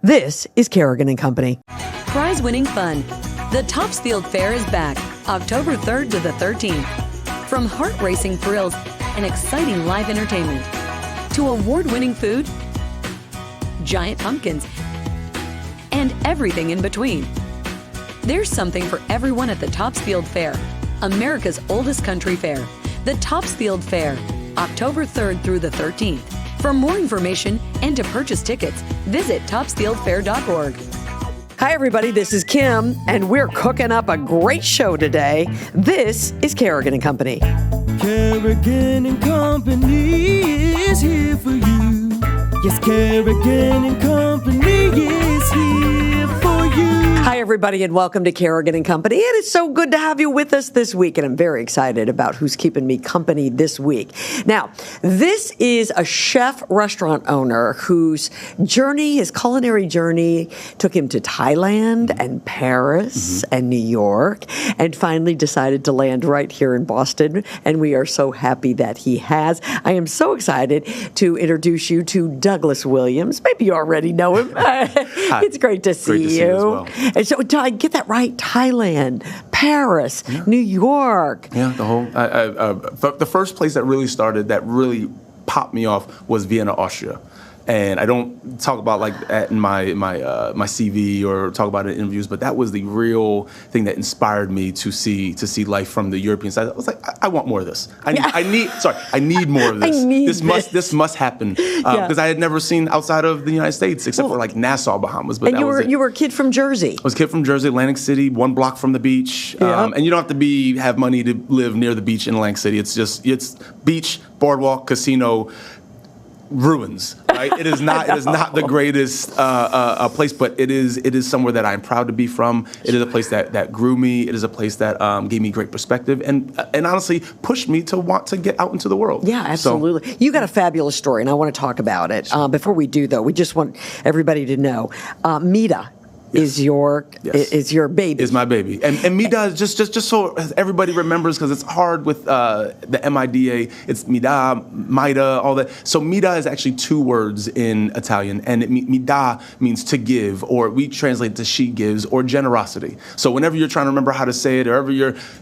This is Kerrigan and Company. Prize-winning fun. The Topsfield Fair is back, October 3rd to the 13th. From heart-racing thrills and exciting live entertainment, to award-winning food, giant pumpkins, and everything in between. There's something for everyone at the Topsfield Fair, America's oldest country fair. The Topsfield Fair, October 3rd through the 13th. For more information and to purchase tickets, visit topsfieldfair.org. Hi, everybody. This is Kim, and we're cooking up a great show today. This is Kerrigan and Company. Kerrigan and Company is here for you. Yes, Kerrigan and Company is here for you. Hi, everybody, and welcome to Kerrigan and Company. It is so good to have you with us this week, and I'm very excited about who's keeping me company this week. Now, this is a chef restaurant owner whose journey, his culinary journey, took him to Thailand and Paris and New York, and finally decided to land right here in Boston, and we are so happy that he has. I am so excited to introduce you to Douglas Williams. Maybe you already know him. It's great to see you. As well. And so, did I get that right? Thailand, Paris, New York. Yeah, the whole. The first place that really popped me off was Vienna, Austria. And I don't talk about like that in my CV or talk about it in interviews, but that was the real thing that inspired me to see life from the European side. I was like, I want more of this. I need more of this. This must happen because I had never seen outside of the United States except for like Nassau, Bahamas. But and you were a kid from Jersey. I was a kid from Jersey, Atlantic City, 1 block from the beach, and you don't have to have money to live near the beach in Atlantic City. It's beach, boardwalk, casino, ruins, right? It is not the greatest place, but it is somewhere that I'm proud to be from. It is a place that grew me. It is a place that gave me great perspective and honestly pushed me to want to get out into the world. Yeah, absolutely. You got a fabulous story, and I want to talk about it. Before we do, though, we just want everybody to know, Mida. Is your baby? Is my baby, and Mida just so everybody remembers, because it's hard with the MIDA. It's Mida, all that. So Mida is actually 2 words in Italian, and Mida means to give, or we translate to she gives, or generosity. So whenever you're trying to remember how to say it, or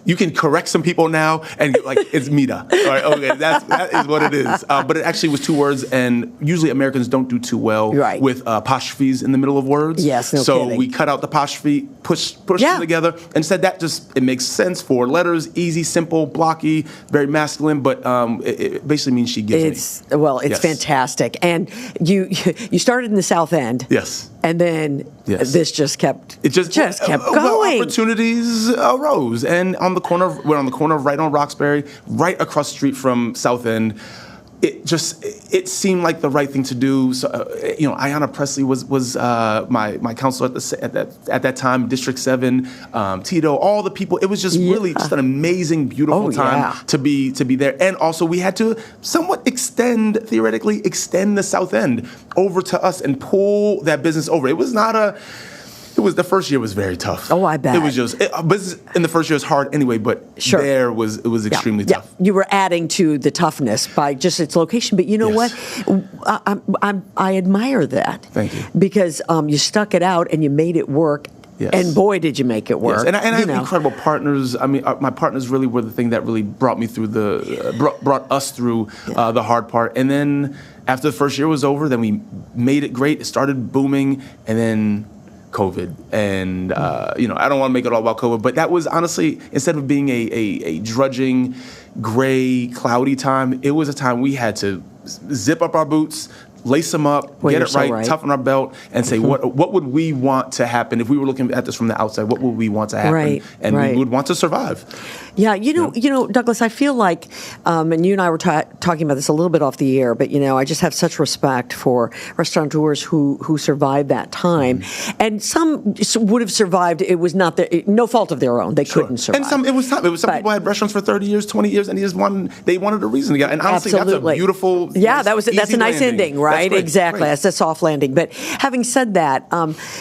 you can correct some people now, and like it's Mida. All right, okay, that is what it is. But it actually was 2 words, and usually Americans don't do too well with apostrophes in the middle of words. Yes, no kidding. We cut out the apostrophe, push them together, and said that it makes sense for letters, easy, simple, blocky, very masculine, but it basically means she gives me. Well, it's fantastic. And you started in the South End. Yes. And then this just kept kept going. Well, opportunities arose, and we're on the corner of right on Roxbury, right across the street from South End. It seemed like the right thing to do. So, Ayanna Presley was my counselor at that time, District 7, Tito, all the people. It was just really just an amazing, beautiful time to be there. And also we had to somewhat theoretically extend the South End over to us and pull that business over. The first year was very tough. Oh, I bet. It was business in the first year was hard anyway, but it was extremely tough. You were adding to the toughness by just its location, but you know what? I admire that. Thank you. Because you stuck it out and you made it work. Yes. And boy, did you make it work. Yes. And I have incredible partners. I mean, my partners really were the thing that really brought me through brought us through the hard part. And then after the first year was over, then we made it great. It started booming, and then COVID, and I don't want to make it all about COVID, but that was honestly, instead of being a drudging, gray, cloudy time, it was a time we had to zip up our boots, lace them up, get it right, toughen our belt, and say what would we want to happen if we were looking at this from the outside? What would we want to happen? We would want to survive. Yeah, you know, Douglas, I feel like, and you and I were talking about this a little bit off the air, but I just have such respect for restaurateurs who survived that time, and some would have survived. It was not no fault of their own; they couldn't survive. And some people had restaurants for 30 years, 20 years, and they wanted a reason to get. And honestly, that's a beautiful. Yeah, that's a nice ending, right? Exactly, that's a soft landing. But having said that,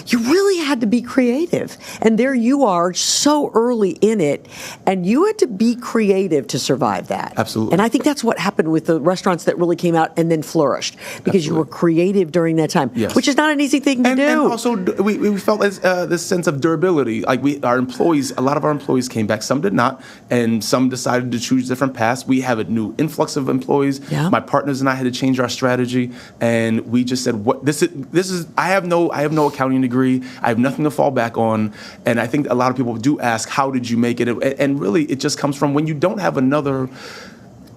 you really had to be creative, and there you are, so early in it, and you you had to be creative to survive that. Absolutely. And I think that's what happened with the restaurants that really came out and then flourished, because you were creative during that time, which is not an easy thing to do. And also, we felt this sense of durability. Like our employees, a lot of our employees came back. Some did not, and some decided to choose different paths. We have a new influx of employees. Yeah. My partners and I had to change our strategy, and we just said, "What this is? I have no accounting degree. I have nothing to fall back on." And I think a lot of people do ask, "How did you make it?" And really, it just comes from when you don't have another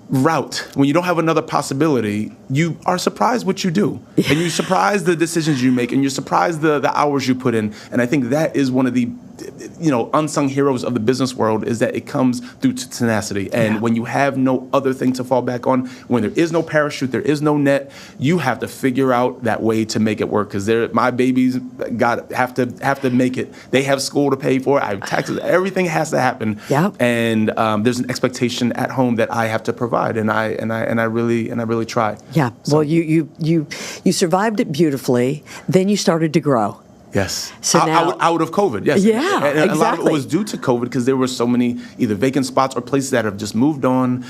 route, when you don't have another possibility, you are surprised what you do, and you're surprised the decisions you make, and you're surprised the hours you put in. And I think that is one of the unsung heroes of the business world, is that it comes through tenacity. And when you have no other thing to fall back on, when there is no parachute, there is no net, you have to figure out that way to make it work. Because my babies have to make it. They have school to pay for. I have taxes. Everything has to happen. Yeah. And there's an expectation at home that I have to provide, and I really try. Yeah. So. Well, you survived it beautifully. Then you started to grow. Yes. So now, out of COVID, yes. Yeah, and a lot of it exactly. was due to COVID, because there were so many either vacant spots or places that have just moved on.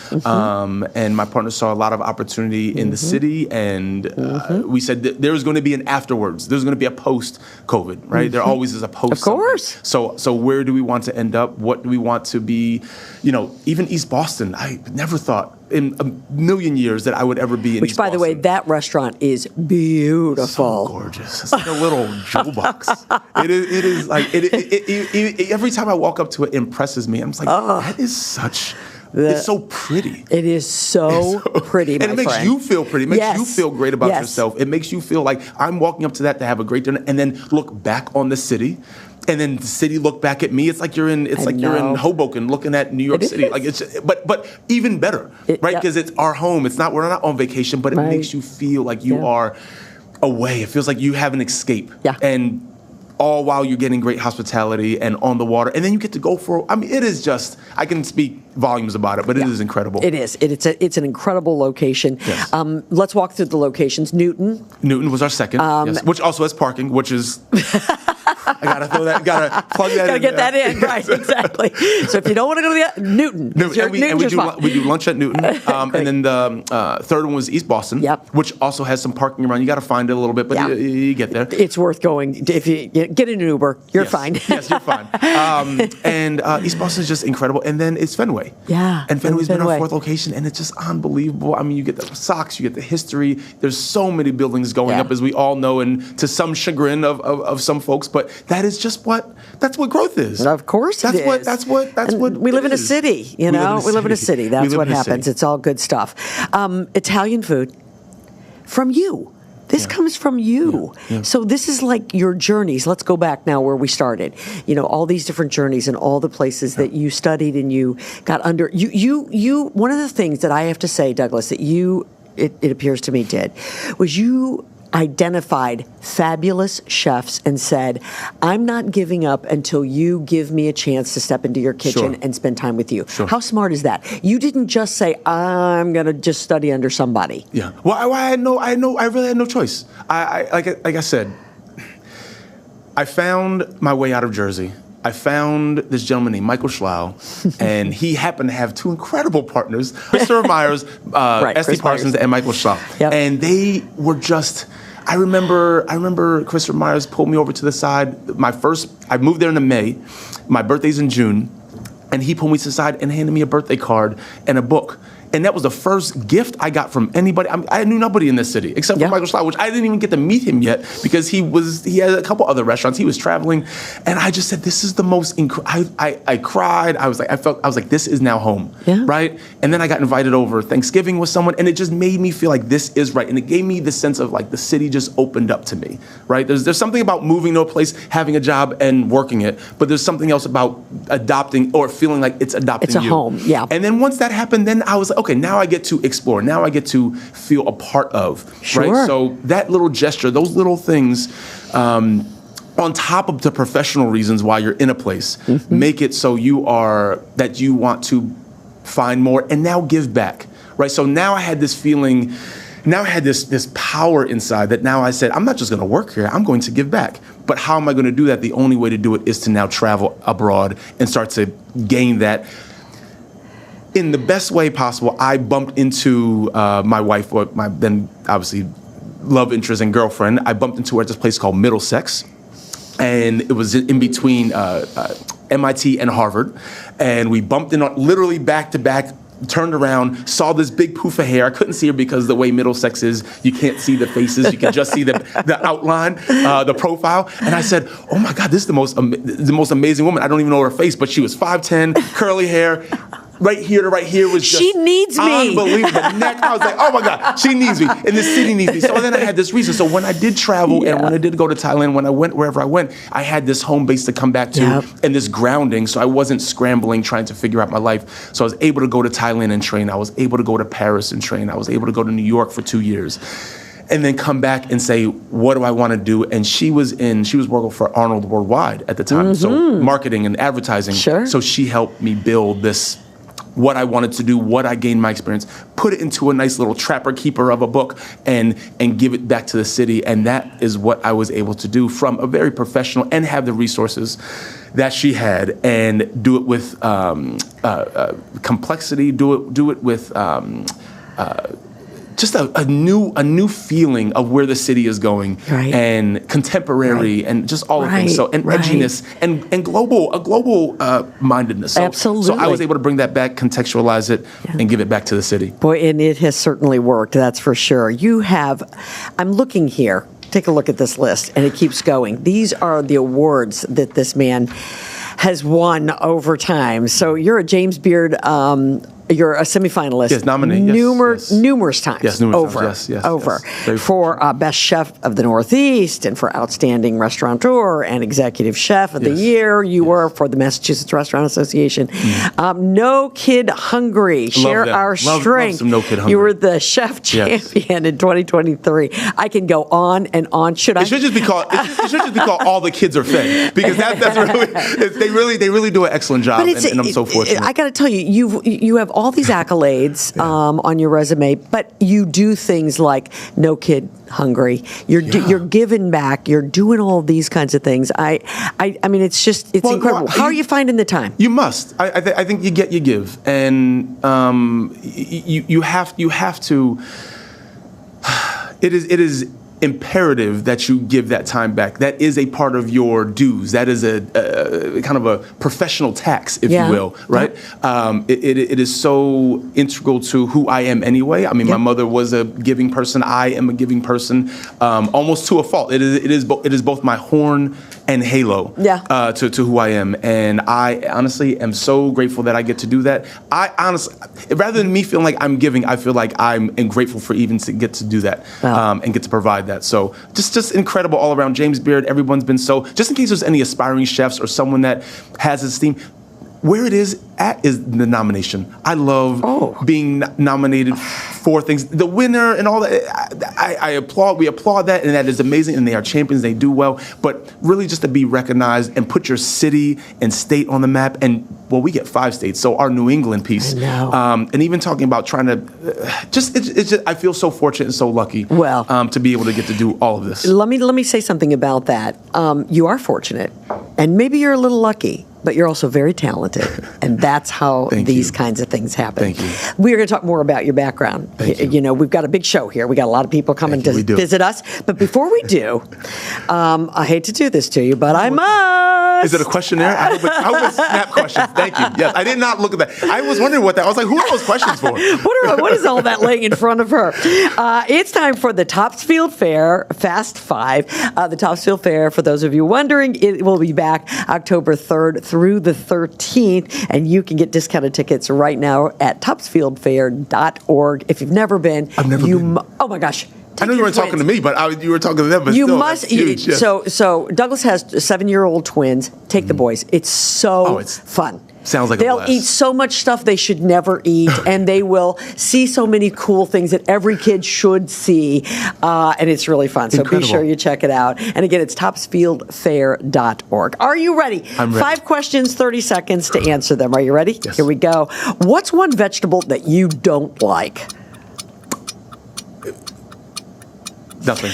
And my partner saw a lot of opportunity in the city, and we said that there was going to be an afterwards. There's going to be a post-COVID, right? There always is a post. Of course. So where do we want to end up? What do we want to be? Even East Boston, I never thought in a million years that I would ever be in Which, East by the way, Boston. that restaurant is beautiful. So gorgeous. It's like a little jewel box. It is like every time I walk up to it, impresses me. I'm just like, that is such. It's so pretty. It is so pretty, my and it makes friend. you feel pretty. It makes you feel great about Yes. yourself. It makes you feel like I'm walking up to that to have a great dinner, and then look back on the city. And then the city look back at me. It's like you're in Hoboken looking at New York City. Is. Like but even better, right? Because it's our home. We're not on vacation, but it makes you feel like you are away. It feels like you have an escape. Yeah. And all while you're getting great hospitality and on the water. And then you get to go it is just, I can speak volumes about it, but it is incredible. It is. It's an incredible location. Yes. Let's walk through the locations. Newton was our second, yes, which also has parking, which is... I gotta plug that Gotta in. get that in, right? Exactly. So if you don't want to go to Newton, we do lunch at Newton, and then the third one was East Boston, which also has some parking around. You got to find it a little bit, but you get there. It's worth going. If you get in an Uber, you're fine. Yes, you're fine. And East Boston is just incredible, and then it's Fenway. Yeah, and Fenway's been our fourth location, and it's just unbelievable. I mean, you get the Sox, you get the history. There's so many buildings going up, as we all know, and to some chagrin of some folks, but that is just that's what growth is. Of course it is. That's what we live in a city, we live in a city. That's what happens. It's all good stuff. Italian food from you. This comes from you. Yeah. So this is like your journeys. Let's go back now where we started. All these different journeys and all the places that you studied and you got under. You. One of the things that I have to say, Douglas, that it appears to me did, was you identified fabulous chefs and said, I'm not giving up until you give me a chance to step into your kitchen and spend time with you. Sure. How smart is that? You didn't just say, I'm going to just study under somebody. Yeah. Well, I really had no choice. Like I said, I found my way out of Jersey. I found this gentleman named Michael Schlau, and he happened to have two incredible partners, Christopher Myers, Esty Parsons, and Michael Schlau. Yep. And they were just... I remember Christopher Myers pulled me over to the side. I moved there in May. My birthday's in June. And he pulled me to the side and handed me a birthday card and a book. And that was the first gift I got from anybody. I knew nobody in this city except for Michael Schlau, which I didn't even get to meet him yet because he had a couple other restaurants. He was traveling, and I just said, "This is the most." I cried. I was like, "This is now home," right? And then I got invited over Thanksgiving with someone, and it just made me feel like this is right, and it gave me the sense of like the city just opened up to me, right? There's something about moving to a place, having a job, and working it, but there's something else about adopting or feeling like it's adopting you. It's a home, yeah. And then once that happened, then I was like, okay, now I get to explore. Now I get to feel a part of, right? So that little gesture, those little things, on top of the professional reasons why you're in a place, make it so you want to find more and now give back, right? So now I had this feeling, now I had this power inside that now I said, I'm not just going to work here, I'm going to give back. But how am I going to do that? The only way to do it is to now travel abroad and start to gain that in the best way possible, I bumped into my wife, or my then obviously love interest and girlfriend. I bumped into her at this place called Middlesex, and it was in between MIT and Harvard, and we bumped in literally back to back. Turned around, saw this big poof of hair. I couldn't see her because the way Middlesex is, you can't see the faces. You can just see the outline, the profile. And I said, "Oh my God, this is the most amazing woman. I don't even know her face, but she was 5'10", curly hair." Right here to right here was just she needs me. Unbelievable. The neck, I was like, oh my God, she needs me. And the city needs me. So then I had this reason. So when I did travel and when I did go to Thailand, when I went wherever I went, I had this home base to come back to and this grounding. So I wasn't scrambling trying to figure out my life. So I was able to go to Thailand and train. I was able to go to Paris and train. I was able to go to New York for 2 years. And then come back and say, what do I want to do? And she was working for Arnold Worldwide at the time. So marketing and advertising. Sure. So she helped me build this, what I wanted to do, what I gained my experience, put it into a nice little trapper keeper of a book and give it back to the city. And that is what I was able to do from a very professional and have the resources that she had and do it with complexity, do it with just a new feeling of where the city is going and contemporary and just all the things. So and edginess and a global mindedness. So, Absolutely. So I was able to bring that back, contextualize it, and give it back to the city. Boy, and it has certainly worked. That's for sure. I'm looking here. Take a look at this list, and it keeps going. These are the awards that this man has won over time. So you're a James Beard. You're a semifinalist. Yes, nominated. Numerous times. Yes, numerous times. Over. For Best Chef of the Northeast and for Outstanding Restaurateur and Executive Chef of the Year. You were for the Massachusetts Restaurant Association. No Kid Hungry. Share our strength. Love some No Kid Hungry. You were the chef champion in 2023. I can go on and on. Should I? It should just be called All the Kids Are Fed, because that's really they really do an excellent job, and I'm so fortunate. I got to tell you, you have all these accolades on your resume, but you do things like No Kid Hungry. You're giving back. You're doing all these kinds of things. I mean, it's incredible. How are you finding the time? You must. I think you get, you give, and you have to. It is imperative that you give that time back. That is a part of your dues. That is a kind of a professional tax, if you will, right? It is so integral to who I am anyway. I mean, my mother was a giving person. I am a giving person, almost to a fault. It is both my horn and halo to who I am. And I honestly am so grateful that I get to do that. I honestly, rather than me feeling like I'm giving, I feel like I'm grateful for even to get to do that and get to provide that. So just incredible all around. James Beard, everyone's been so, just in case there's any aspiring chefs or someone that has esteem, where it is at is the nomination. I love being nominated for things. The winner and all that, I applaud. We applaud that, and that is amazing, and they are champions. They do well. But really just to be recognized and put your city and state on the map. And, well, we get 5 states, so our New England piece. I know. And even talking about trying to, it's just I feel so fortunate and so lucky to be able to get to do all of this. Let me say something about that. You are fortunate, and maybe you're a little lucky, but you're also very talented, and that's how these kinds of things happen. Thank you. We're going to talk more about your background. You know, we've got a big show here. We got a lot of people coming to visit us. But before we do, I hate to do this to you, but I must. Is it a questionnaire? I hope it's snap questions. Thank you. Yes, I did not look at that. I was wondering what that. I was like, who are those questions for? What is all that laying in front of her? It's time for the Topsfield Fair Fast 5. The Topsfield Fair, for those of you wondering, it will be back October 3rd through the 13th, and you can get discounted tickets right now at topsfieldfair.org. If you've never been, I've never been. Oh my gosh. I know you weren't talking to me, but you were talking to them. But you still, must. That's huge, yes. So Douglas has 7-year-old twins. Take the boys. It's so fun. Sounds like they'll eat so much stuff they should never eat, and they will see so many cool things that every kid should see, and it's really fun. So be sure you check it out. And again, it's topsfieldfair.org. Are you ready? I'm ready. 5 questions, 30 seconds to answer them. Are you ready? Yes. Here we go. What's one vegetable that you don't like? Nothing.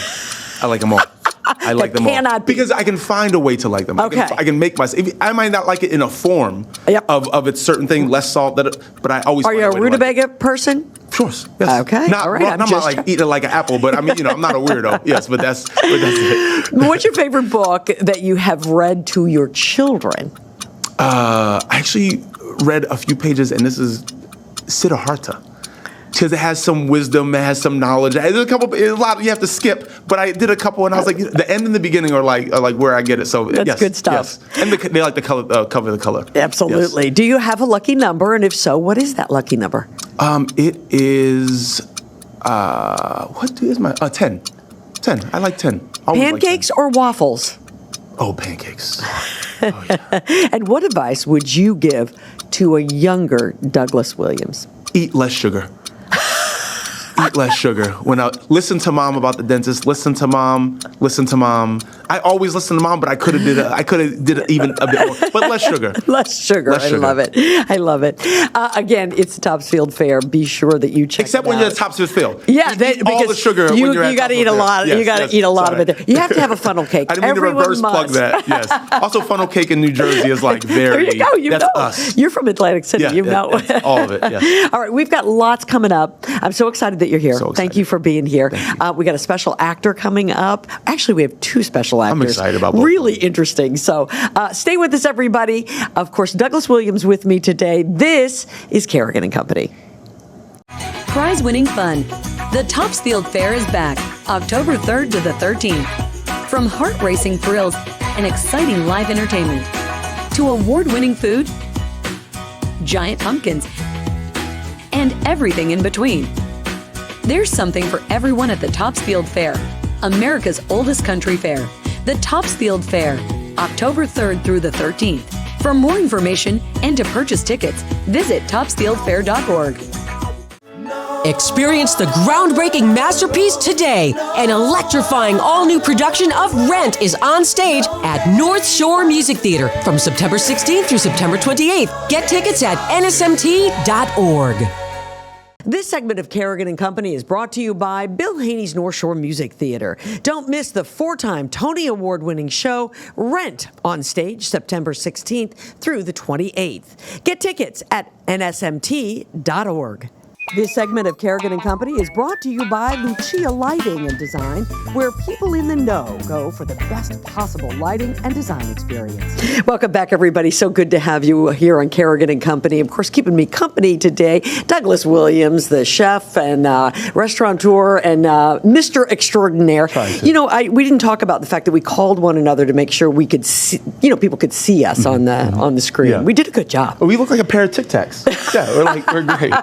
I like them all. I like them all. Cannot be. Because I can find a way to like them. Okay. I can make myself. I might not like it in a form Yep. of its certain thing, less salt, but I always. Are you a find way to like it. rutabaga person? Of course. Yes. Okay. Not, All right. I'm not like eating it like an apple, but I mean, I'm not a weirdo. Yes, but that's it. What's your favorite book that you have read to your children? I actually read a few pages, and this is Siddhartha. Because it has some wisdom, it has some knowledge. There's a lot you have to skip, but I did a couple, and I was like, the end and the beginning are like where I get it. So That's yes, good stuff. Yes. And they like the color, cover the color. Absolutely. Yes. Do you have a lucky number? And if so, what is that lucky number? It is, what is my, 10. 10. I like 10. Always Pancakes like 10. or waffles? Oh, pancakes. Oh, yeah. And what advice would you give to a younger Douglas Williams? Eat less sugar. Eat less sugar. When I listen to mom about the dentist, listen to mom. I always listen to mom, but I could have did it even a bit more. But less sugar. Less sugar. Less sugar. I love it. Again, it's the Topsfield Fair. Be sure that you check Except it when out. you're at Topsfield Field. Yeah, eat all the sugar you, when you're at you got to Topsfield eat a Fair. lot. Yes, you got to yes, eat a lot sorry. of it there. You have to have a funnel cake. I didn't mean Everyone to reverse must. plug that. Yes. Also, funnel cake in New Jersey is like very. There you go. You that's know. us. You're from Atlantic City. Yeah, you know. that's all of it. Yes. All right, we've got lots coming up. I'm so excited that you're here. So Thank excited. you for being here. We got a special actor coming up. Actually, we have two special actors. I'm excited about both. Really interesting. So stay with us, everybody. Of course, Douglas Williams with me today. This is Kerrigan and Company. Prize-winning fun. The Topsfield Fair is back, October 3rd to the 13th. From heart-racing thrills and exciting live entertainment to award-winning food, giant pumpkins, and everything in between. There's something for everyone at the Topsfield Fair, America's oldest country fair. The Topsfield Fair, October 3rd through the 13th. For more information and to purchase tickets, visit topsfieldfair.org. Experience the groundbreaking masterpiece today. An electrifying all-new production of Rent is on stage at North Shore Music Theater from September 16th through September 28th. Get tickets at nsmt.org. This segment of Kerrigan and Company is brought to you by Bill Haney's North Shore Music Theater. Don't miss the 4-time Tony Award-winning show, Rent, on stage September 16th through the 28th. Get tickets at nsmt.org. This segment of Kerrigan and Company is brought to you by Lucia Lighting and Design, where people in the know go for the best possible lighting and design experience. Welcome back, everybody. So good to have you here on Kerrigan and Company. Of course, keeping me company today, Douglas Williams, the chef and restaurateur and Mr. Extraordinaire. You know, we didn't talk about the fact that we called one another to make sure we could see, people could see us on the screen. Yeah. We did a good job. We look like a pair of Tic Tacs. Yeah, we're great.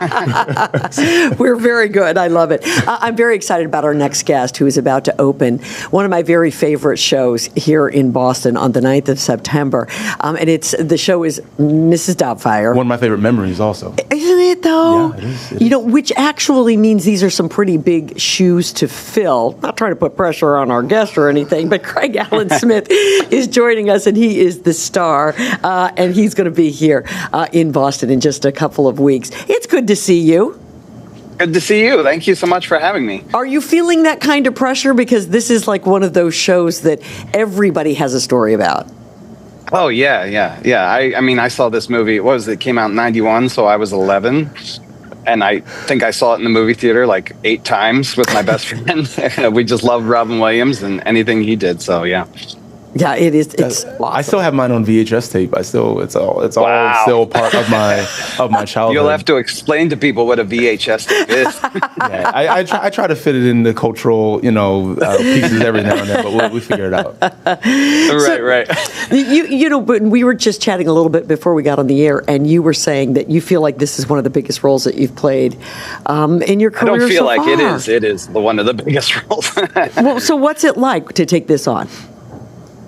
We're very good. I love it. I'm very excited about our next guest who is about to open one of my very favorite shows here in Boston on the 9th of September. And the show is Mrs. Doubtfire. One of my favorite memories also. Isn't it, though? Yeah, it is. Which actually means these are some pretty big shoes to fill. Not trying to put pressure on our guest or anything, but Craig Allen Smith is joining us, and he is the star. And he's going to be here in Boston in just a couple of weeks. It's good to see you. Good to see you. Thank you so much for having me. Are you feeling that kind of pressure? Because this is like one of those shows that everybody has a story about. Oh, yeah. I mean, I saw this movie. It came out in 91, so I was 11. And I think I saw it in the movie theater like 8 times with my best friend. We just loved Robin Williams and anything he did. So, yeah. Yeah, it is. It's awesome. I still have mine on VHS tape. It's all Wow. still part of my childhood. You'll have to explain to people what a VHS tape is. Yeah, I try to fit it in the cultural, pieces every now and then, but we figure it out. Right. But we were just chatting a little bit before we got on the air, and you were saying that you feel like this is one of the biggest roles that you've played in your career. I don't feel so like far. it is. It is one of the biggest roles. Well, so what's it like to take this on?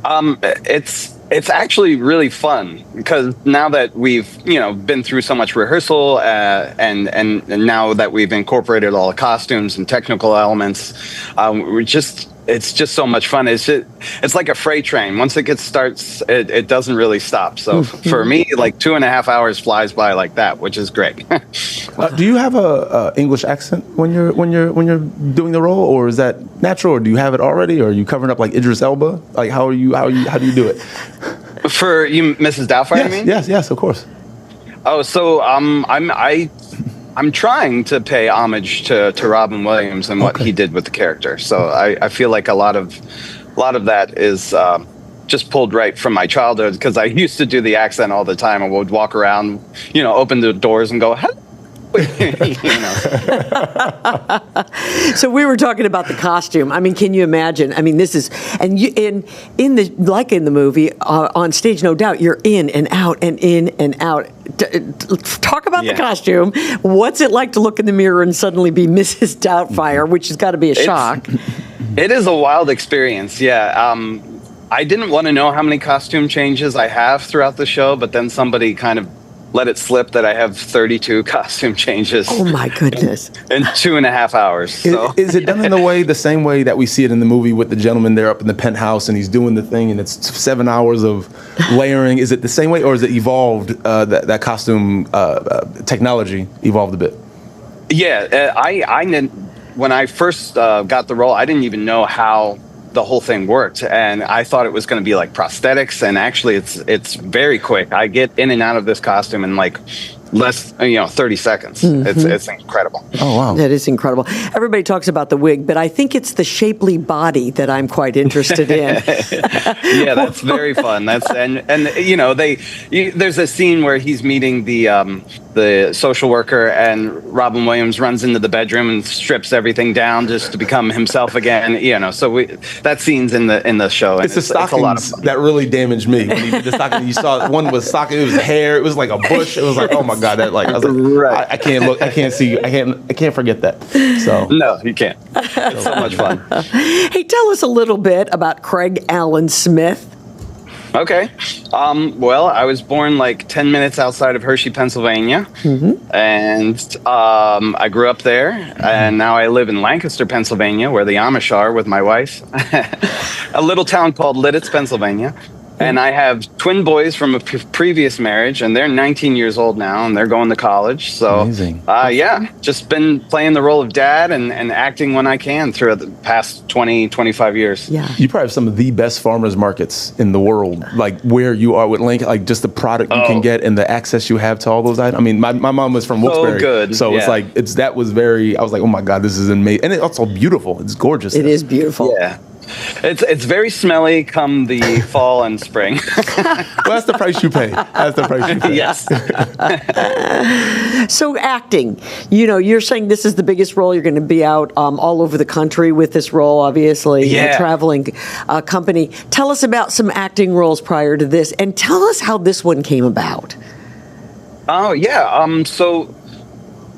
It's actually really fun because now that we've been through so much rehearsal and now that we've incorporated all the costumes and technical elements, we're just it's just so much fun. It's like a freight train. Once it starts, it doesn't really stop. So for me, like 2.5 hours flies by like that, which is great. Do you have a English accent when you're doing the role, or is that natural, or do you have it already, or are you covering up like Idris Elba? Like how do you do it? For you, Mrs. Doubtfire, Yes, you mean? yes, of course. Oh, so I'm trying to pay homage to Robin Williams and what he did with the character. So I feel like a lot of that is just pulled right from my childhood, because I used to do the accent all the time. I would walk around, open the doors and go, hello. So we were talking about the costume. I mean, can you imagine? I mean, this is, and you, in the movie, on stage, no doubt, you're in and out and in and out. Talk about the costume. What's it like to look in the mirror and suddenly be Mrs. Doubtfire, which has got to be a shock? It is a wild experience. Yeah. I didn't want to know how many costume changes I have throughout the show, but then somebody kind of let it slip that I have 32 costume changes. Oh my goodness! In 2.5 hours. So. Is it done in the same way that we see it in the movie with the gentleman there up in the penthouse and he's doing the thing and it's 7 hours of layering? Is it the same way, or is it evolved? That costume technology evolved a bit. Yeah, I when I first got the role, I didn't even know how the whole thing worked, and I thought it was going to be like prosthetics, and actually it's very quick. I get in and out of this costume in like less 30 seconds. It's incredible. Oh wow, that is incredible. Everybody talks about the wig, but I think it's the shapely body that I'm quite interested in. Yeah, that's very fun. There's a scene where he's meeting the social worker, and Robin Williams runs into the bedroom and strips everything down just to become himself again. So that scene's in the show. And it's the stockings a lot of fun. That really damaged me. When he did the stocking, you saw one was stocking. It was hair. It was like a bush. It was like, oh my god, that like I was like, right. I can't look. I can't see. I can't forget that. So no, you can't. It's so much fun. Hey, tell us a little bit about Craig Allen Smith. Okay. Well, I was born like 10 minutes outside of Hershey, Pennsylvania. And I grew up there. And now I live in Lancaster, Pennsylvania, where the Amish are, with my wife. A little town called Lidditz, Pennsylvania. And I have twin boys from a previous marriage, and they're 19 years old now, and they're going to college. So, amazing. Just been playing the role of dad and acting when I can throughout the past 20, 25 years. Yeah. You probably have some of the best farmers markets in the world, like where you are with Lincoln, like just the product you can get and the access you have to all those items. I mean, my mom was from Wilkes-Barre. So good. So it's like, I was like, oh my God, this is amazing. And it's also beautiful. It's gorgeous. It is beautiful. Yeah. It's very smelly come the fall and spring. Well, that's the price you pay. Yes. So acting, you're saying this is the biggest role. You're going to be out all over the country with this role, obviously, a traveling company. Tell us about some acting roles prior to this, and tell us how this one came about. Oh, yeah.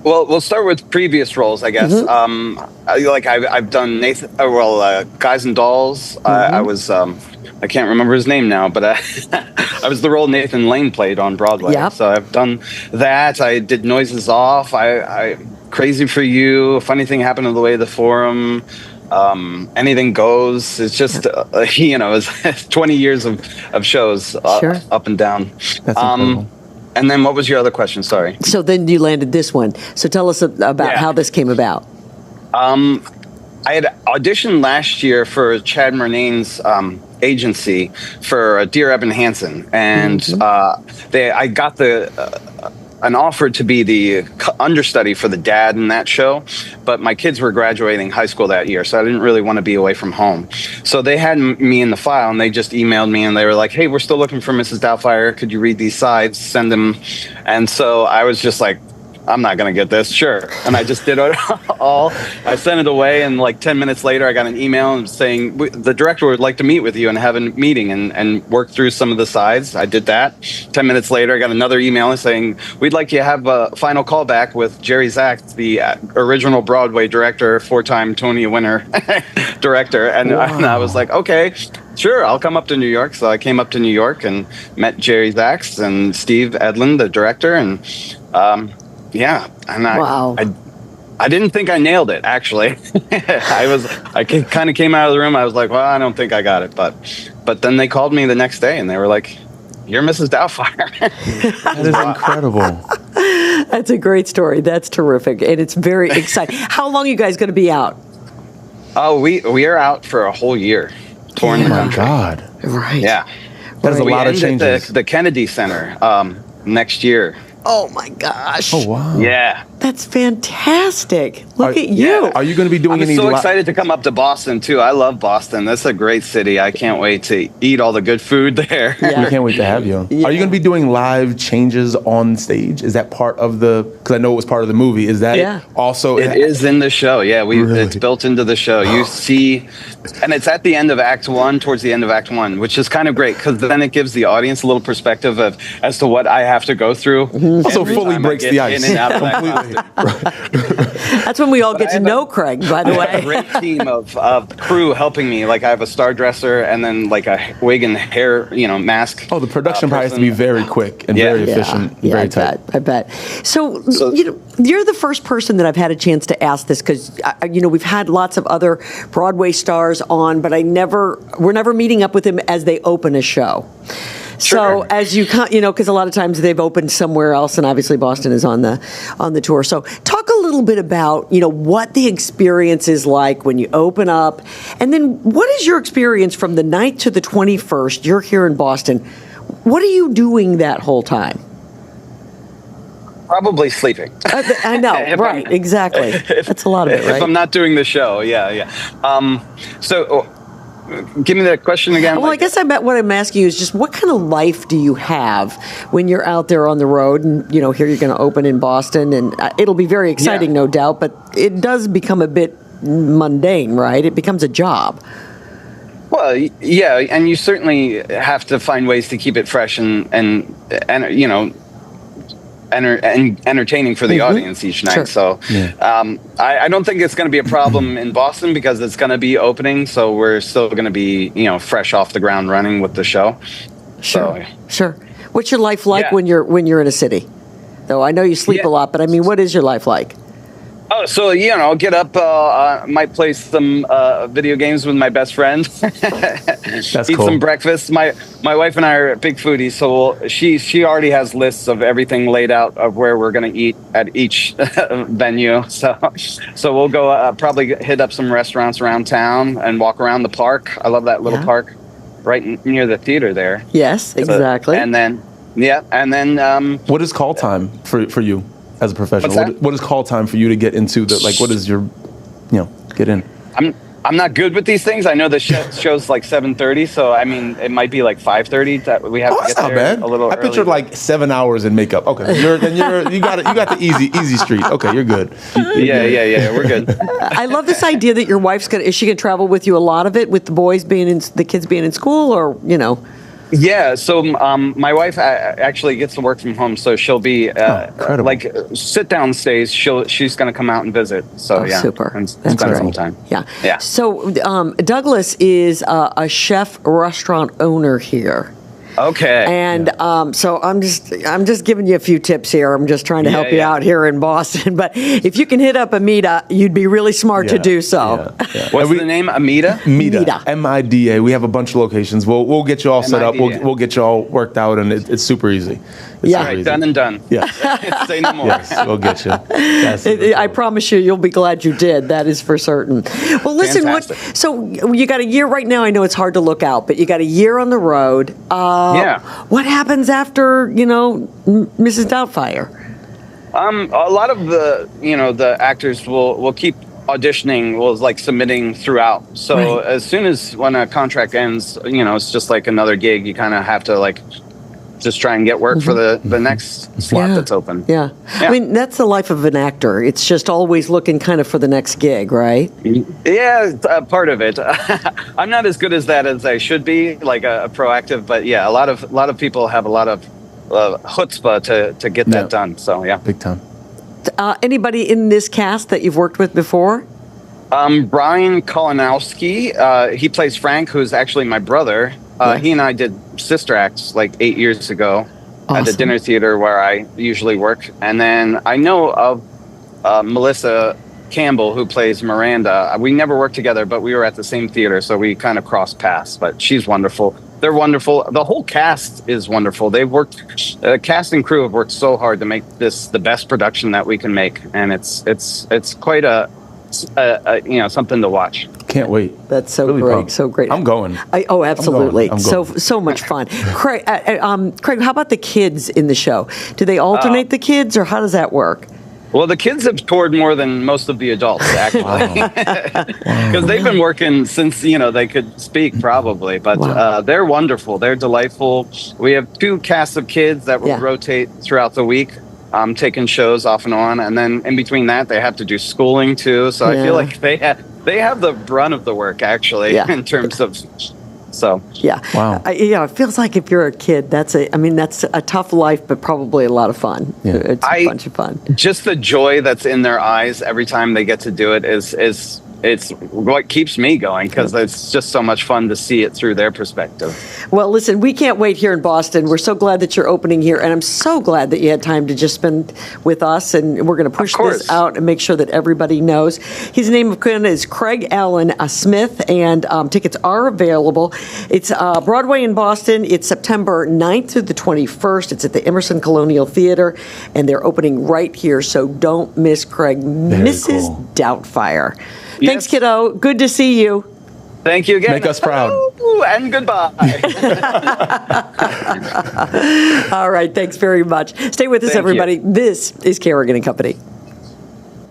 Well, we'll start with previous roles, I guess. I've done Guys and Dolls. I was, I can't remember his name now, but I was the role Nathan Lane played on Broadway. Yep. So I've done that. I did Noises Off. I Crazy for You. Funny Thing Happened on the Way to the Forum. Anything Goes. It's just, it's 20 years of shows up and down. That's incredible. And then what was your other question? Sorry. So then you landed this one. So tell us about how this came about. I had auditioned last year for Chad Murnane's agency for Dear Evan Hansen, and I got an offer to be the understudy for the dad in that show, but my kids were graduating high school that year, so I didn't really want to be away from home. So they had me in the file, and they just emailed me, and they were like, hey, we're still looking for Mrs. Doubtfire. Could you read these sides? Send them. And so I was just like, I'm not going to get this. Sure. And I just did it all. I sent it away, and like 10 minutes later, I got an email saying the director would like to meet with you and have a meeting and work through some of the sides. I did that. 10 minutes later, I got another email saying, we'd like you to have a final callback with Jerry Zaks, the original Broadway director, 4-time Tony winner director. And I was like, okay, sure, I'll come up to New York. So I came up to New York and met Jerry Zaks and Steve Edlund, the director, and I didn't think I nailed it, actually. I kind of came out of the room. I was like, well, I don't think I got it. But then they called me the next day and they were like, you're Mrs. Doubtfire. That is incredible. That's a great story. That's terrific. And it's very exciting. How long are you guys going to be out? Oh, we are out for a whole year, touring the Oh my country. God. Right. Yeah. That's a We lot of end changes. at the Kennedy Center next year. Oh, my gosh. Oh, wow. Yeah. That's fantastic. Look Are- at you. yeah. Are you going to be doing I'm any so excited to come up to Boston, too. I love Boston. That's a great city. I can't wait to eat all the good food there. Yeah. We can't wait to have you. Yeah. Are you going to be doing live changes on stage? Is that part of the? Because I know it was part of the movie. Is that Yeah. also? It is in the show. Yeah, Really? it's built into the show. You see, and it's at the end of Act 1, towards the end of Act 1, which is kind of great because then it gives the audience a little perspective as to what I have to go through. Also every fully time I breaks get the ice. in and out of that Completely. That's when we all get I to have know Craig, by the I have a way. great team of crew helping me. Like I have a star dresser and then like a wig and hair, mask. Oh, the production probably has to person. be very quick and Yeah. very efficient, and Yeah, very I tight. bet. I bet. So you're the first person that I've had a chance to ask this because we've had lots of other Broadway stars on, but we're never meeting up with them as they open a show. So Sure. as you because a lot of times they've opened somewhere else, and obviously Boston is on the tour. So talk a little bit about what the experience is like when you open up, and then what is your experience from the night to the 21st? You're here in Boston. What are you doing that whole time? Probably sleeping. I know, If right? I'm- Exactly. That's a lot of it, right? If I'm not doing the show, yeah. So, give me that question again. Well, I guess what I'm asking you is just what kind of life do you have when you're out there on the road? And here you're going to open in Boston, and it'll be very exciting, Yeah. no doubt. But it does become a bit mundane, right? It becomes a job. Well, yeah, and you certainly have to find ways to keep it fresh and entertaining for the audience each night. Sure. So I don't think it's going to be a problem in Boston because it's going to be opening. So we're still going to be, fresh off the ground running with the show. Sure, So, sure. What's your life like Yeah. when you're in a city? Though I know you sleep Yeah. a lot, but I mean, what is your life like? Oh, so I'll get up, might play some video games with my best friend, That's eat cool. some breakfast. My wife and I are big foodies, so she already has lists of everything laid out of where we're going to eat at each venue. So we'll go probably hit up some restaurants around town and walk around the park. I love that little Yeah. park right near the theater there. Yes, exactly. And then What is call time for you as a professional? What's that? What is call time for you to get into what is your, get in? I'm not good with these things. I know the show's like 7:30, so I mean it might be like 5:30 that we have Oh, to that's get not there bad. a little I early. pictured like 7 hours in makeup. Okay, you got it. You got the easy street. Okay, you're good. Yeah, we're good. I love this idea that your wife's is she gonna travel with you a lot of it with the kids being in school, or Yeah, so my wife actually gets to work from home, so she'll be incredible. like sit down stays. She's going to come out and visit. So Oh, yeah, super. and That's spend some great. time. Yeah. So Douglas is a chef restaurant owner here. Okay. And so I'm just giving you a few tips here. I'm just trying to help you Yeah. out here in Boston. But if you can hit up a Mida, you'd be really smart to do so. Yeah. What's the name? Amida? Mida. Mida. Mida. We have a bunch of locations. We'll get you all set up. MIDA. We'll get you all worked out, and it's super easy. It's Yeah. All right, done and done. Yeah. Say no more. Yes, we'll get you. That's I promise you'll be glad you did. That is for certain. Well, listen, Fantastic. so you got a year right now. I know it's hard to look out, but you got a year on the road. Yeah. What happens after, Mrs. Doubtfire? A lot of the actors will keep auditioning, like submitting throughout. So Right. as soon as when a contract ends, it's just like another gig. You kind of have to like just try and get work for the next slot that's open. Yeah. I mean, that's the life of an actor. It's just always looking kind of for the next gig, right? Yeah, part of it. I'm not as good as that as I should be, like a proactive. But yeah, a lot of people have a lot of chutzpah to get that done. So yeah, big time. Anybody in this cast that you've worked with before? Brian Kolanowski, he plays Frank, who's actually my brother. Yes. He and I did Sister Acts like 8 years ago at the Awesome. dinner theater where I usually work. And then I know of Melissa Campbell, who plays Miranda. We never worked together, but we were at the same theater, so we kind of crossed paths. But she's wonderful. They're wonderful. The whole cast is wonderful. They've worked, cast and crew have worked so hard to make this the best production that we can make, and it's quite a something to watch. Can't wait. That's so Really great, pumped. so great. I'm going. Absolutely. I'm going. So much fun. Craig, how about the kids in the show? Do they alternate the kids, or how does that work? Well, the kids have toured more than most of the adults, actually, because they've been working since they could speak, probably. But they're wonderful. They're delightful. We have 2 casts of kids that will rotate throughout the week, taking shows off and on, and then in between that, they have to do schooling too. So I feel like they have the brunt of the work, actually, in terms of. So wow, it feels like if you're a kid, that's a tough life, but probably a lot of fun. Yeah. It's a bunch of fun. Just the joy that's in their eyes every time they get to do it is it's what keeps me going, because it's just so much fun to see it through their perspective. Well, listen, we can't wait here in Boston. We're so glad that you're opening here, and I'm so glad that you had time to just spend with us, and we're going to push this out and make sure that everybody knows. His name of course is Craig Allen Smith, and tickets are available. It's Broadway in Boston. It's September 9th through the 21st. It's at the Emerson Colonial Theater, and they're opening right here, so don't miss Craig. Mrs. Doubtfire. Thanks, kiddo. Good to see you. Thank you again. Make us proud. And goodbye. All right. Thanks very much. Stay with us, everybody. This is Kerrigan & Company.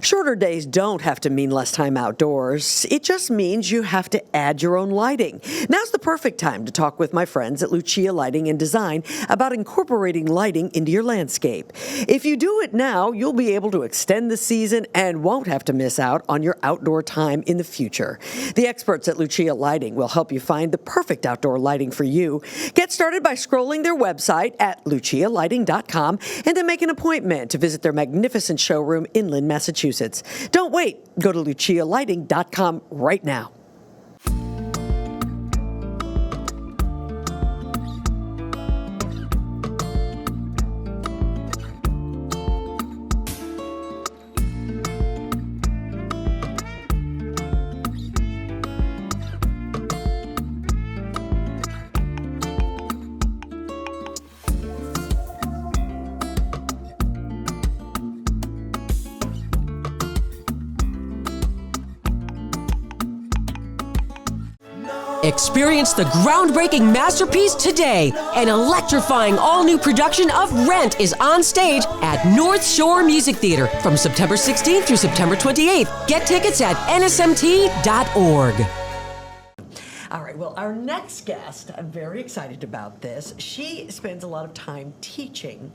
Shorter days don't have to mean less time outdoors. It just means you have to add your own lighting. Now's the perfect time to talk with my friends at Lucia Lighting and Design about incorporating lighting into your landscape. If you do it now, you'll be able to extend the season and won't have to miss out on your outdoor time in the future. The experts at Lucia Lighting will help you find the perfect outdoor lighting for you. Get started by scrolling their website at lucialighting.com and then make an appointment to visit their magnificent showroom in Lynn, Massachusetts. Don't wait. Go to lucialighting.com right now. Experience the groundbreaking masterpiece today. An electrifying all-new production of Rent is on stage at North Shore Music Theater from September 16th through September 28th. Get tickets at nsmt.org. All right, well, our next guest, I'm very excited about this. She spends a lot of time teaching,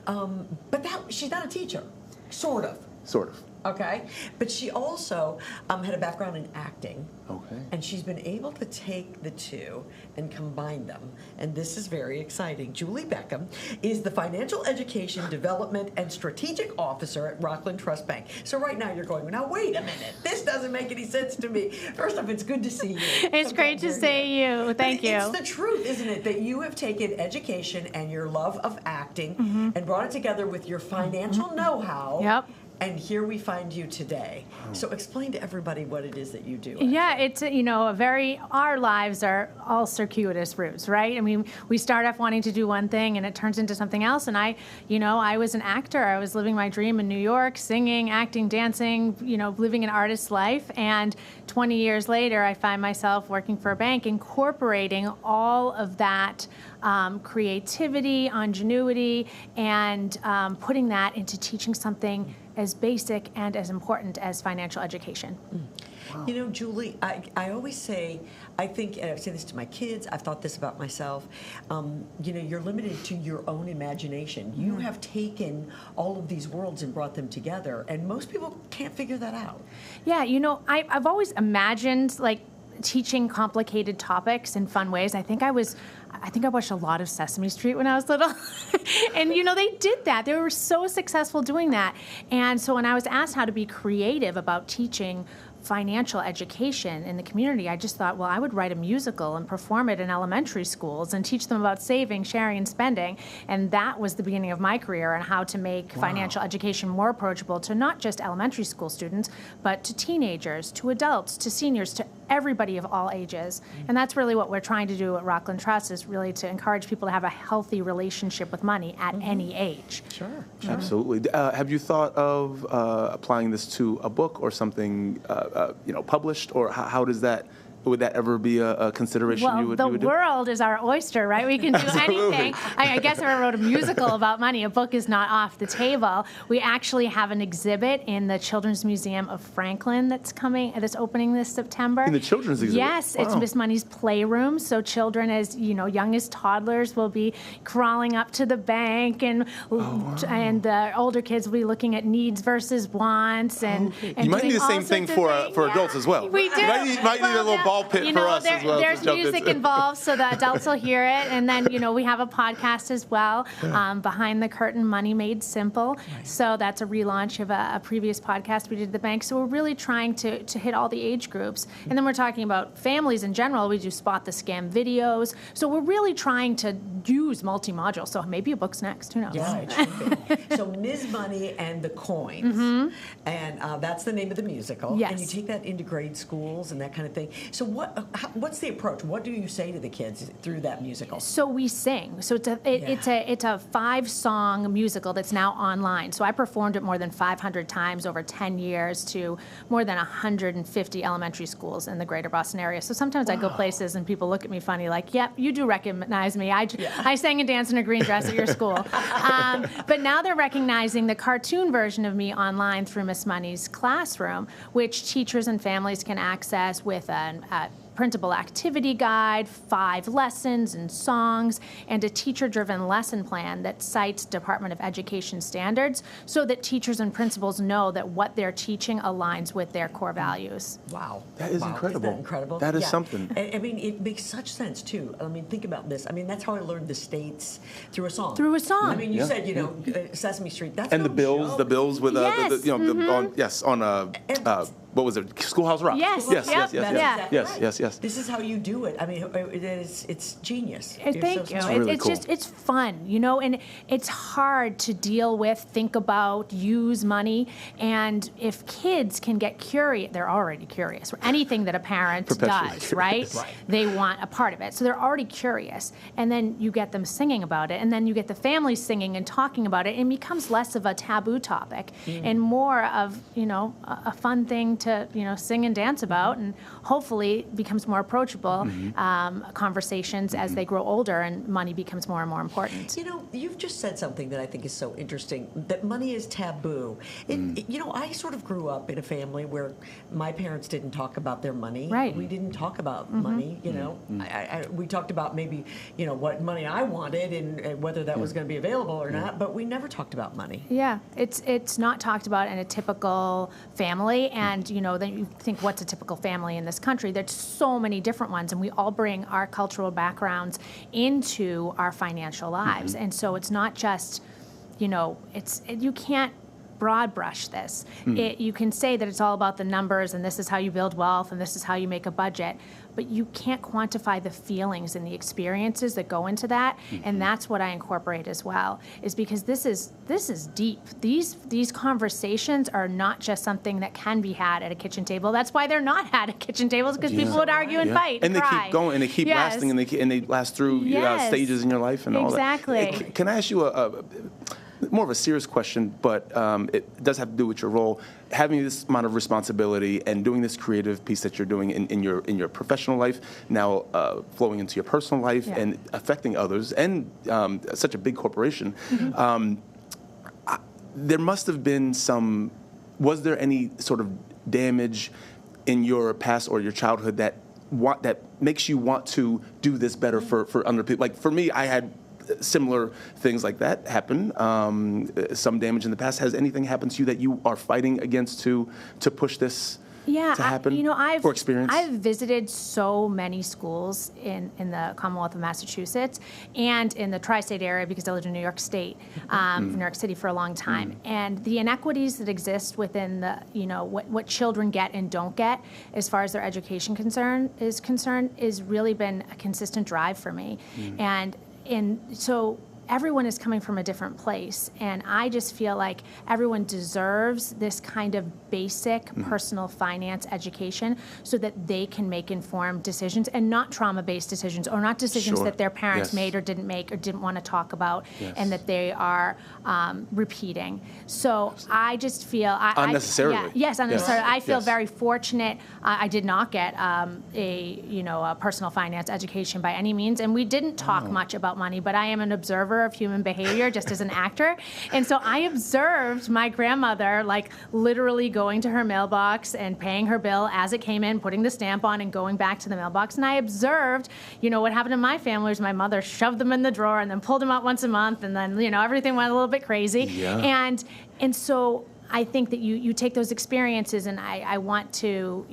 but she's not a teacher, sort of. Sort of. Okay, but she also had a background in acting. Okay. And she's been able to take the two and combine them. And this is very exciting. Julie Beckham is the Financial Education Development and Strategic Officer at Rockland Trust Bank. So right now you're going, now wait a minute, this doesn't make any sense to me. First off, it's good to see you. It's great to see you. Thank you. It's the truth, isn't it, that you have taken education and your love of acting and brought it together with your financial know-how. Yep. And here we find you today. So explain to everybody what it is that you do. Yeah, it's, our lives are all circuitous routes, right? I mean, we start off wanting to do one thing and it turns into something else. And I was an actor. I was living my dream in New York, singing, acting, dancing, living an artist's life. And 20 years later, I find myself working for a bank, incorporating all of that creativity, ingenuity, and putting that into teaching something as basic and as important as financial education. Wow. Julie, I always say, I think, and I say this to my kids, I've thought this about myself, you're limited to your own imagination. You have taken all of these worlds and brought them together, and most people can't figure that out. Yeah, I've always imagined, teaching complicated topics in fun ways. I think I watched a lot of Sesame Street when I was little. And, they did that. They were so successful doing that. And so when I was asked how to be creative about teaching financial education in the community, I just thought, well, I would write a musical and perform it in elementary schools and teach them about saving, sharing, and spending. And that was the beginning of my career on how to make financial education more approachable to not just elementary school students, but to teenagers, to adults, to seniors, to everybody of all ages. And that's really what we're trying to do at Rockland Trust, is really to encourage people to have a healthy relationship with money at any age. Sure. Absolutely. Have you thought of applying this to a book or something, published, or how does that? Would that ever be a consideration you would do? Well, the world is our oyster, right? We can do anything. I guess if I wrote a musical about money, a book is not off the table. We actually have an exhibit in the Children's Museum of Franklin that's opening this September. In the children's exhibit? Yes, it's Miss Money's Playroom. So children as, young as toddlers will be crawling up to the bank, and the older kids will be looking at needs versus wants. And you might need the same thing for adults as well. We do. You might need a little ball pit for us as well. There's music involved, so the adults will hear it. And then, we have a podcast as well, Behind the Curtain, Money Made Simple. Right. So that's a relaunch of a previous podcast we did at the bank. So we're really trying to hit all the age groups. And then we're talking about families in general. We do Spot the Scam videos. So we're really trying to use multi-module. So maybe a book's next. Who knows? Yeah, it should be. So Ms. Money and the Coins. And that's the name of the musical. Yes. And you take that into grade schools and that kind of thing. So what's the approach? What do you say to the kids through that musical? So we sing. So it's a 5-song musical that's now online. So I performed it more than 500 times over 10 years to more than 150 elementary schools in the greater Boston area. So sometimes I go places and people look at me funny, like, yep, you do recognize me. I sang and danced in a green dress at your school. But now they're recognizing the cartoon version of me online through Miss Money's Classroom, which teachers and families can access with a printable activity guide, 5 lessons and songs, and a teacher-driven lesson plan that cites Department of Education standards so that teachers and principals know that what they're teaching aligns with their core values. Wow. That is incredible. Isn't that incredible? That is something. I mean, it makes such sense, too. I mean, think about this. I mean, that's how I learned the states, through a song. Through a song. I mean, you said, Sesame Street. That's and the bills with Yes. what was it? Schoolhouse Rock. Yes. Yes. This is how you do it. I mean, it's genius. Thank you. It's really cool. It's fun, and it's hard to deal with, think about, use money. And if kids can get curious, they're already curious. Anything that a parent does, right? They want a part of it. So they're already curious. And then you get them singing about it. And then you get the family singing and talking about it. And it becomes less of a taboo topic and more of, a fun thing to, sing and dance about, and hopefully becomes more approachable conversations as they grow older and money becomes more and more important. You've just said something that I think is so interesting, that money is taboo. I sort of grew up in a family where my parents didn't talk about their money. Right. We didn't talk about money, we talked about maybe, what money I wanted and whether that was going to be available or not, but we never talked about money. Yeah, it's not talked about in a typical family, and then you think, what's a typical family in this country? There's so many different ones, and we all bring our cultural backgrounds into our financial lives. And so it's not just, you can't broad brush this. You can say that it's all about the numbers, and this is how you build wealth, and this is how you make a budget, but you can't quantify the feelings and the experiences that go into that. And that's what I incorporate as well, is because this is deep. These conversations are not just something that can be had at a kitchen table. That's why they're not had at kitchen tables, because people would argue and fight and they cry. Keep going, and they keep lasting, and they last through stages in your life and all that. Exactly. Can I ask you more of a serious question, but it does have to do with your role. Having this amount of responsibility and doing this creative piece that you're doing in your professional life, now flowing into your personal life and affecting others, and such a big corporation, there must have been was there any sort of damage in your past or your childhood that makes you want to do this better for other people? Like for me, I had similar things like that happen, some damage in the past. Has anything happened to you that you are fighting against to push this to happen or experience? I've visited so many schools in the Commonwealth of Massachusetts and in the tri-state area because I lived in New York State, New York City for a long time. And the inequities that exist within the, what children get and don't get as far as their education is concerned has really been a consistent drive for me. And so everyone is coming from a different place, and I just feel like everyone deserves this kind of basic personal finance education so that they can make informed decisions and not trauma-based decisions or not decisions that their parents made or didn't make or didn't want to talk about and that they are repeating. So I just feel unnecessarily. Unnecessarily. I feel very fortunate. I did not get a personal finance education by any means, and we didn't talk much about money, but I am an observer of human behavior just as an actor. And so I observed my grandmother literally going to her mailbox and paying her bill as it came in, putting the stamp on and going back to the mailbox. And I observed, what happened in my family was my mother shoved them in the drawer and then pulled them out once a month, and then, everything went a little bit crazy. Yeah. And so I think that you take those experiences, and I want to,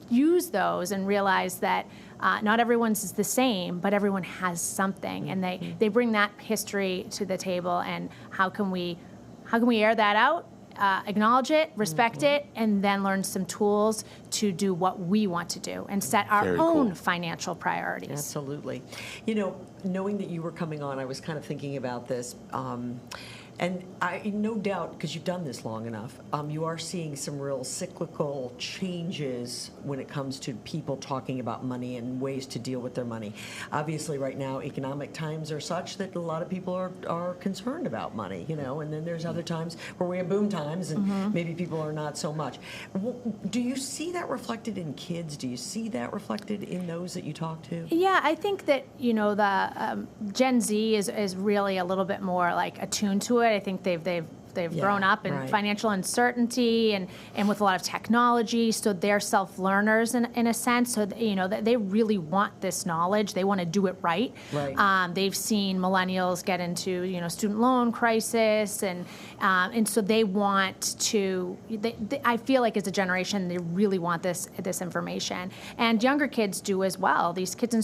use those and realize that not everyone's is the same, but everyone has something, and they bring that history to the table. And how can we air that out, acknowledge it, respect it, and then learn some tools to do what we want to do and set our own financial priorities. Absolutely. Knowing that you were coming on, I was kind of thinking about this. And I, no doubt, because you've done this long enough, you are seeing some real cyclical changes when it comes to people talking about money and ways to deal with their money. Obviously, right now, economic times are such that a lot of people are concerned about money, and then there's other times where we have boom times and maybe people are not so much. Do you see that reflected in kids? Do you see that reflected in those that you talk to? Yeah, I think that, the Gen Z is really a little bit more attuned to it. I think they've grown up in financial uncertainty and with a lot of technology, so they're self-learners in a sense. So they really want this knowledge. They want to do it right. They've seen millennials get into student loan crisis, and so they want to. I feel like as a generation, they really want this information, and younger kids do as well. These kids in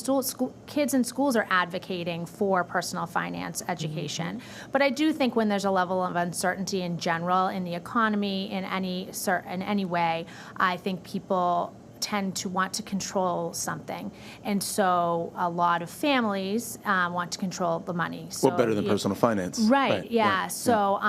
schools are advocating for personal finance education, but I do think when there's a level of uncertainty in general in the economy in any way, I think people tend to want to control something, and so a lot of families want to control the money. So better than personal finance, right? Yeah. So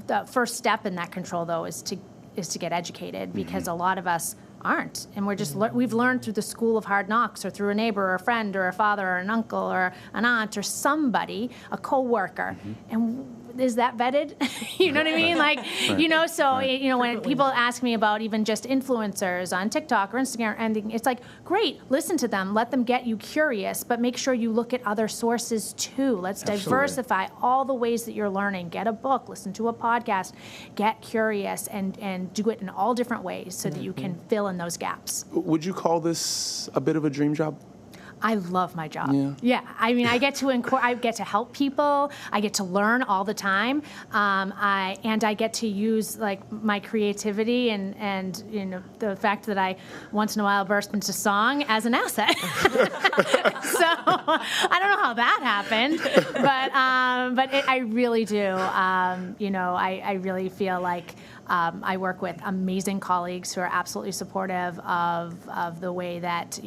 the first step in that control, though, is to get educated, because a lot of us aren't, and we're just we've learned through the school of hard knocks, or through a neighbor or a friend or a father or an uncle or an aunt or somebody, a co-worker, and is that vetted? You know what I mean? So when people ask me about even just influencers on TikTok or Instagram, and it's great, listen to them, let them get you curious, but make sure you look at other sources too. Let's diversify all the ways that you're learning. Get a book, listen to a podcast, get curious, and do it in all different ways so that you can fill in those gaps. Would you call this a bit of a dream job? I love my job. Yeah. I mean, I get to help people. I get to learn all the time. I get to use my creativity and the fact that I once in a while burst into song as an asset. So I don't know how that happened, but I really do. I really feel like I work with amazing colleagues who are absolutely supportive of the way that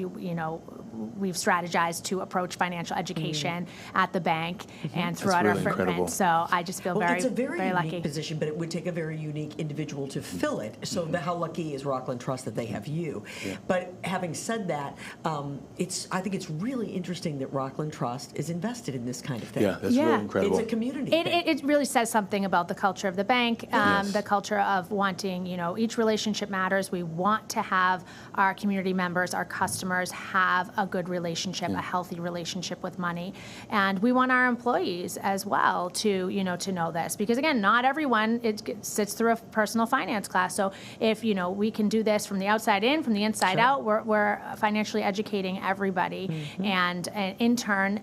we've strategized to approach financial education at the bank and throughout our footprint. Incredible. So I just feel very, it's a very unique lucky position, but it would take a very unique individual to fill it. So how lucky is Rockland Trust that they have you? Yeah. But having said that, I think it's really interesting that Rockland Trust is invested in this kind of thing. Yeah, that's really incredible. It's a community. It really says something about the culture of the bank, the culture of wanting, each relationship matters. We want to have our community members, our customers, have a good relationship, a healthy relationship with money, and we want our employees as well to know this, because again, not everyone sits through a personal finance class. So if we can do this from the outside in, from the inside out, we're financially educating everybody, and in turn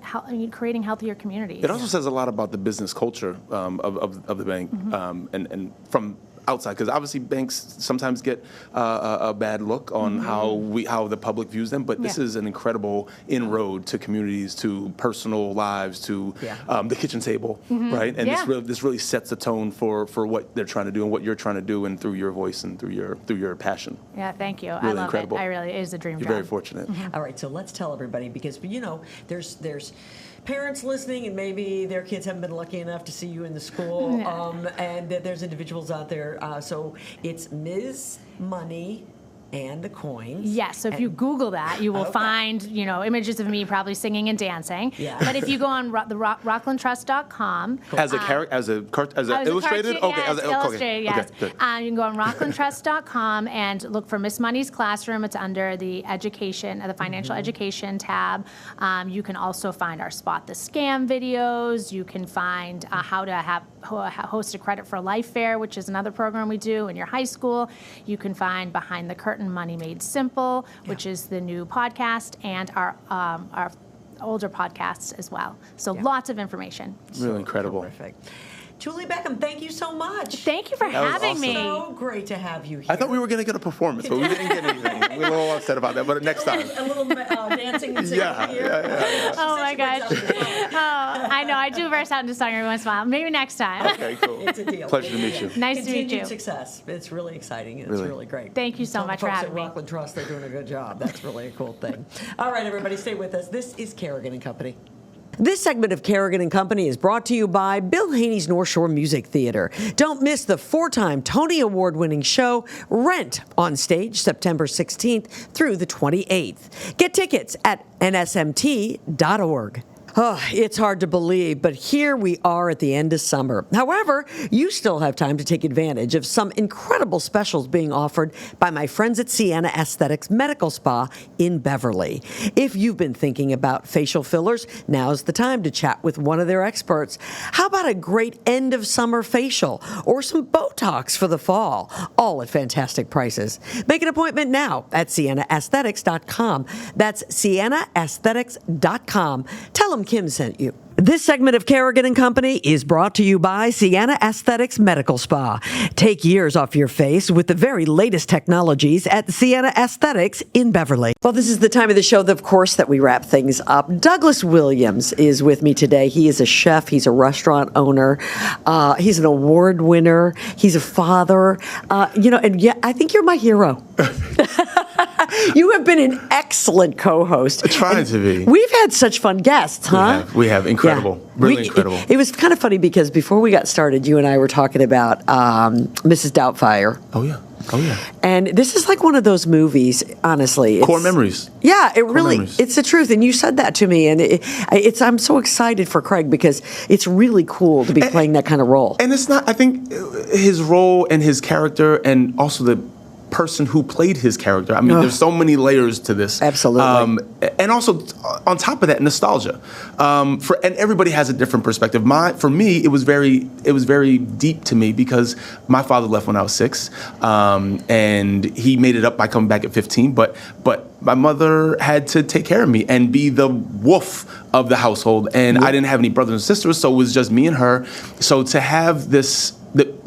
creating healthier communities. It also says a lot about the business culture of the bank, and from outside, because obviously banks sometimes get a bad look on how the public views them, but this is an incredible inroad to communities, to personal lives, to the kitchen table, right? And this really sets the tone for what they're trying to do and what you're trying to do, and through your voice and through your passion. Yeah, thank you. Really I love incredible. it. It is a dream You're job. very fortunate. All right, so let's tell everybody, because there's parents listening, and maybe their kids haven't been lucky enough to see you in the school, and there's individuals out there. So it's Ms. Money and the coins. Yes, so if you Google that, you will find, images of me probably singing and dancing. Yeah. But if you go on the rocklandtrust.com. As an illustrated? Illustrated, yes. Okay, good. You can go on rocklandtrust.com and look for Miss Money's Classroom. It's under the education, the financial education tab. You can also find our Spot the Scam videos. You can find how to host a Credit for Life fair, which is another program we do in your high school. You can find Behind the Curtain Money Made Simple, which is the new podcast, and our older podcasts as well. So lots of information. Really incredible. Terrific. Julie Beckham, thank you so much. Thank you for having me. So great to have you here. I thought we were going to get a performance, but we didn't get anything. We're a little upset about that, but next time. A little dancing and singing here. Oh my gosh. I know. I do burst out into song every once in a while. Maybe next time. Okay, cool. It's a deal. Pleasure to meet you. Nice to meet you. Continued success. It's really exciting, and it's really great. Thank you so much for having me. Folks at Rockland Trust, they're doing a good job. That's really a cool thing. All right, everybody, stay with us. This is Kerrigan & Company. This segment of Kerrigan & Company is brought to you by Bill Haney's North Shore Music Theater. Don't miss the 4-time Tony Award-winning show, Rent, on stage September 16th through the 28th. Get tickets at nsmt.org. Oh, it's hard to believe, but here we are at the end of summer. However, you still have time to take advantage of some incredible specials being offered by my friends at Sienna Aesthetics Medical Spa in Beverly. If you've been thinking about facial fillers, now's the time to chat with one of their experts. How about a great end of summer facial or some Botox for the fall? All at fantastic prices. Make an appointment now at siennaaesthetics.com. That's siennaaesthetics.com. Tell them Kim sent you. This segment of Kerrigan & Company is brought to you by Sienna Aesthetics Medical Spa. Take years off your face with the very latest technologies at Sienna Aesthetics in Beverly. Well, this is the time of the show, of course, that we wrap things up. Douglas Williams is with me today. He is a chef. He's a restaurant owner. He's an award winner. He's a father. I think you're my hero. You have been an excellent co-host. Trying to be. We've had such fun guests, huh? We have. Incredible. Yeah. Really incredible. It was kind of funny because before we got started, you and I were talking about Mrs. Doubtfire. Oh, yeah. And this is like one of those movies, honestly. Core memories. Yeah, memories. It's the truth. And you said that to me. And I'm so excited for Craig because it's really cool to be playing that kind of role. And it's not, I think, his role and his character, and also the person who played his character. I mean, there's so many layers to this. Absolutely. And also, on top of that, nostalgia. And everybody has a different perspective. For me, it was very deep to me because my father left when I was 6, and he made it up by coming back at 15. But my mother had to take care of me and be the wolf of the household, and I didn't have any brothers and sisters, so it was just me and her. So to have this.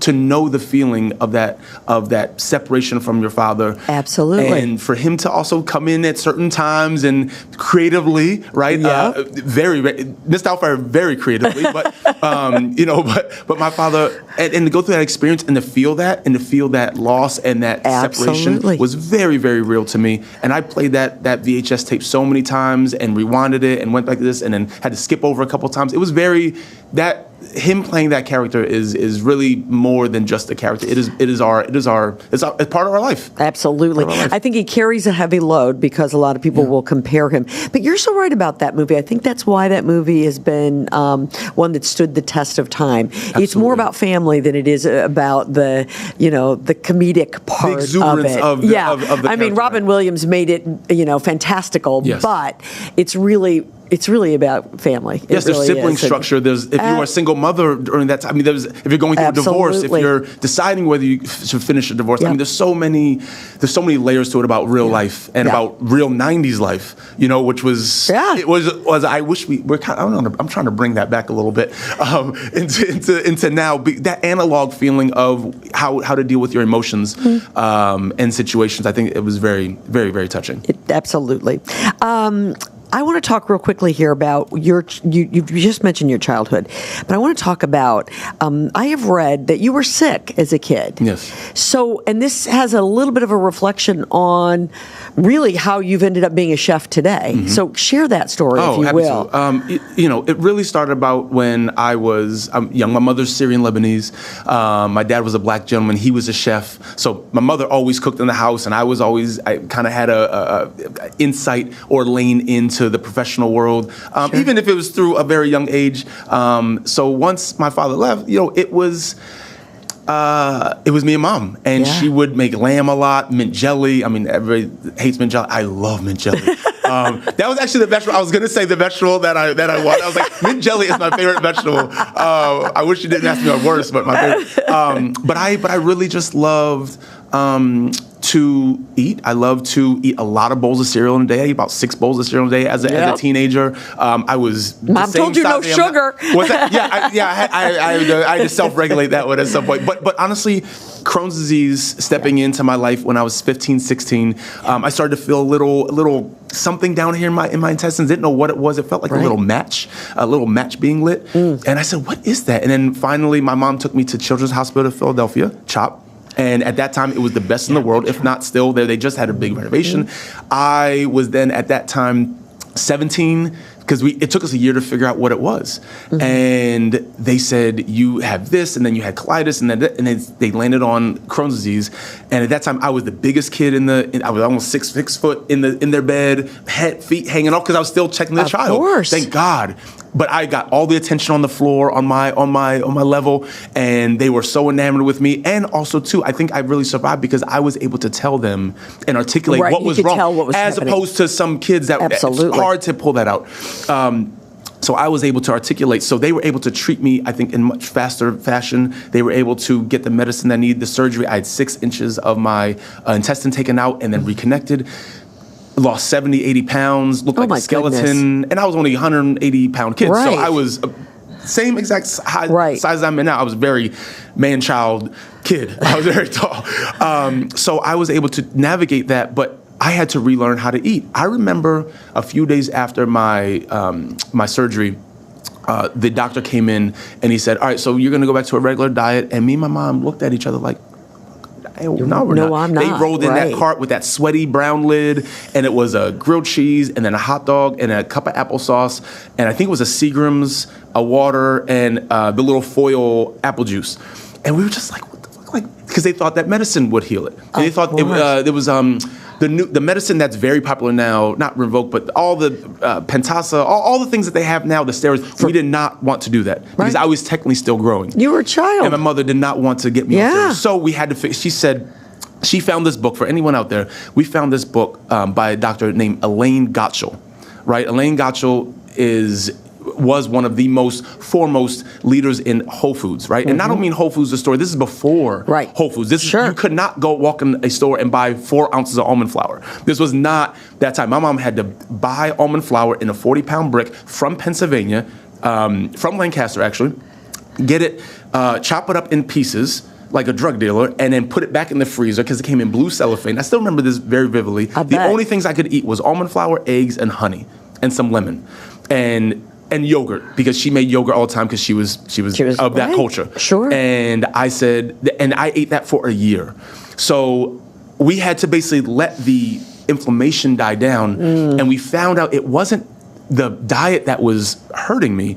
To know the feeling of that separation from your father. Absolutely. And for him to also come in at certain times and creatively, right? Yeah. Miss Doubtfire very creatively, but but my father, and to go through that experience and to feel that loss and that separation was very, very real to me. And I played that VHS tape so many times and rewinded it and went back to this and then had to skip over a couple times. It was him playing that character is really more than just a character. It's part of our life. Absolutely. I think he carries a heavy load because a lot of people will compare him. But you're so right about that movie. I think that's why that movie has been one that stood the test of time. Absolutely. It's more about family than it is about the comedic part the exuberance of it. of the I mean, Robin Williams made it fantastical, yes. but it's really it's really about family. Yes, there's sibling structure. There's if you are a single mother during that time. I mean, if you're going through a divorce, if you're deciding whether you should finish a divorce. I mean, there's so many layers to it about real life and about real '90s life. Which was it was. I wish we were kind of, I don't know. I'm trying to bring that back a little bit into now. That analog feeling of how to deal with your emotions and situations. I think it was very, very, very touching. Absolutely. I want to talk real quickly here about you just mentioned your childhood, but I want to talk about, I have read that you were sick as a kid. Yes. So, and this has a little bit of a reflection on really how you've ended up being a chef today. Mm-hmm. So share that story, if you will. It really started about when I was young. My mother's Syrian Lebanese. My dad was a black gentleman. He was a chef. So my mother always cooked in the house, and I kind of had a insight or lane into the professional world, even if it was through a very young age. So once my father left, it was me and Mom, and she would make lamb a lot, mint jelly. I mean, everybody hates mint jelly. I love mint jelly. That was actually the vegetable. I was going to say the vegetable that I want. I was like, mint jelly is my favorite vegetable. I wish you didn't ask me my worst, but my favorite. But I really just loved to eat. I love to eat a lot of bowls of cereal in a day. I ate about 6 bowls of cereal a day as a teenager. I was Mom told you no sugar. What's that? I had to self-regulate that one at some point. But honestly, Crohn's disease stepping into my life when I was 15, 16, I started to feel a little something down here in my intestines. Didn't know what it was. It felt like a little match being lit. And I said, what is that? And then finally, my mom took me to Children's Hospital of Philadelphia, CHOP. And at that time, it was the best in the world, if not still there. They just had a big renovation. I was then, at that time, 17, because it took us a year to figure out what it was. And they said, you have this, and then you had colitis, and then they landed on Crohn's disease. And at that time, I was the biggest kid I was almost 6 foot in their bed, feet hanging off, because I was still checking the child. Of course. Thank God. But I got all the attention on the floor, on my level, and they were so enamored with me. And also, too, I think I really survived because I was able to tell them and articulate what was wrong, as opposed to some kids that it's hard to pull that out. So I was able to articulate. So they were able to treat me, I think, in much faster fashion. They were able to get the medicine I needed, the surgery. I had 6 inches of my intestine taken out and then reconnected. Lost 70, 80 pounds, looked like a skeleton. Goodness. And I was only a 180-pound kid. Right. So I was same exact size I'm in now. I was a very man-child kid. I was very tall. So I was able to navigate that, but I had to relearn how to eat. I remember a few days after my surgery, the doctor came in and he said, all right, so you're going to go back to a regular diet. And me and my mom looked at each other like, no, we're not. I'm not. They rolled in that cart with that sweaty brown lid, and it was a grilled cheese, and then a hot dog, and a cup of applesauce, and I think it was a Seagram's, a water, and the little foil apple juice. And we were just like, what the fuck? Like, because they thought that medicine would heal it. They thought there was the medicine that's very popular now, not Rinvoq, but all the Pentasa, all the things that they have now, the steroids. We did not want to do that because I was technically still growing. You were a child. And my mother did not want to get me on steroids. So we had to fix. She said, she found this book, for anyone out there, we found this book by a doctor named Elaine Gottschall, right? Elaine Gottschall was one of the foremost leaders in Whole Foods, right? And I don't mean Whole Foods the store. This is before Whole Foods. You could not go walk in a store and buy 4 ounces of almond flour. This was not that time. My mom had to buy almond flour in a 40-pound brick from Pennsylvania, from Lancaster actually, get it, chop it up in pieces like a drug dealer, and then put it back in the freezer because it came in blue cellophane. I still remember this very vividly. The only things I could eat was almond flour, eggs, and honey, and some lemon. And yogurt, because she made yogurt all the time because she was of that culture. Sure. And I said, and I ate that for a year. So we had to basically let the inflammation die down, and we found out it wasn't the diet that was hurting me.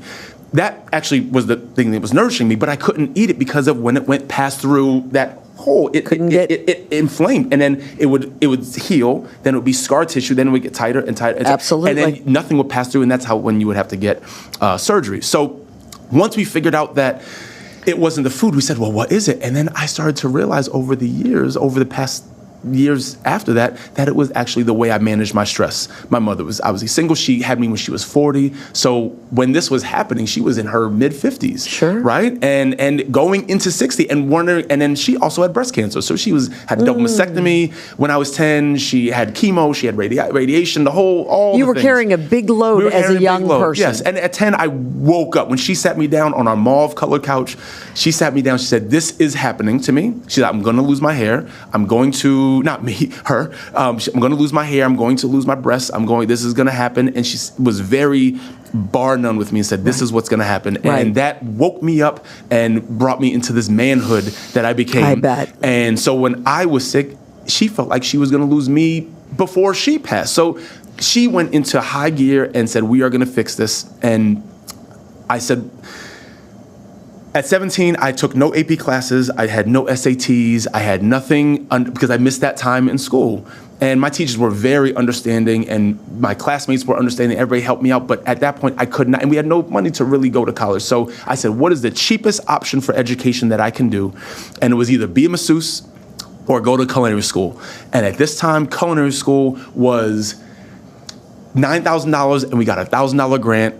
That actually was the thing that was nourishing me, but I couldn't eat it because of when it passed through that hole, it inflamed, and then it would heal. Then it would be scar tissue. Then it would get tighter and tighter. And Absolutely. And then nothing would pass through, and that's when you would have to get surgery. So once we figured out that it wasn't the food, we said, well, what is it? And then I started to realize over the years, over the past years after that it was actually the way I managed my stress. My mother was obviously single. She had me when she was 40. So when this was happening, she was in her mid-50s. Sure. Right? And going into 60 and wondering, and then she also had breast cancer. So she had a double mastectomy when I was 10. She had chemo, she had radiation, all You the were things. carrying a big load as a young person. Yes. And at 10, I woke up. When she sat me down on our mauve-colored couch, she sat me down. She said, "This is happening to me." She said, "I'm going to lose my hair. I'm going to," not me, her. "I'm going to lose my hair. I'm going to lose my breasts. This is going to happen." And she was very bar none with me and said, "This is what's going to happen." Right. And that woke me up and brought me into this manhood that I became. I bet. And so when I was sick, she felt like she was going to lose me before she passed. So she went into high gear and said, "We are going to fix this." And I said, at 17, I took no AP classes. I had no SATs. I had nothing because I missed that time in school. And my teachers were very understanding, and my classmates were understanding. Everybody helped me out. But at that point, I could not, and we had no money to really go to college. So I said, what is the cheapest option for education that I can do? And it was either be a masseuse or go to culinary school. And at this time, culinary school was $9,000, and we got a $1,000 grant.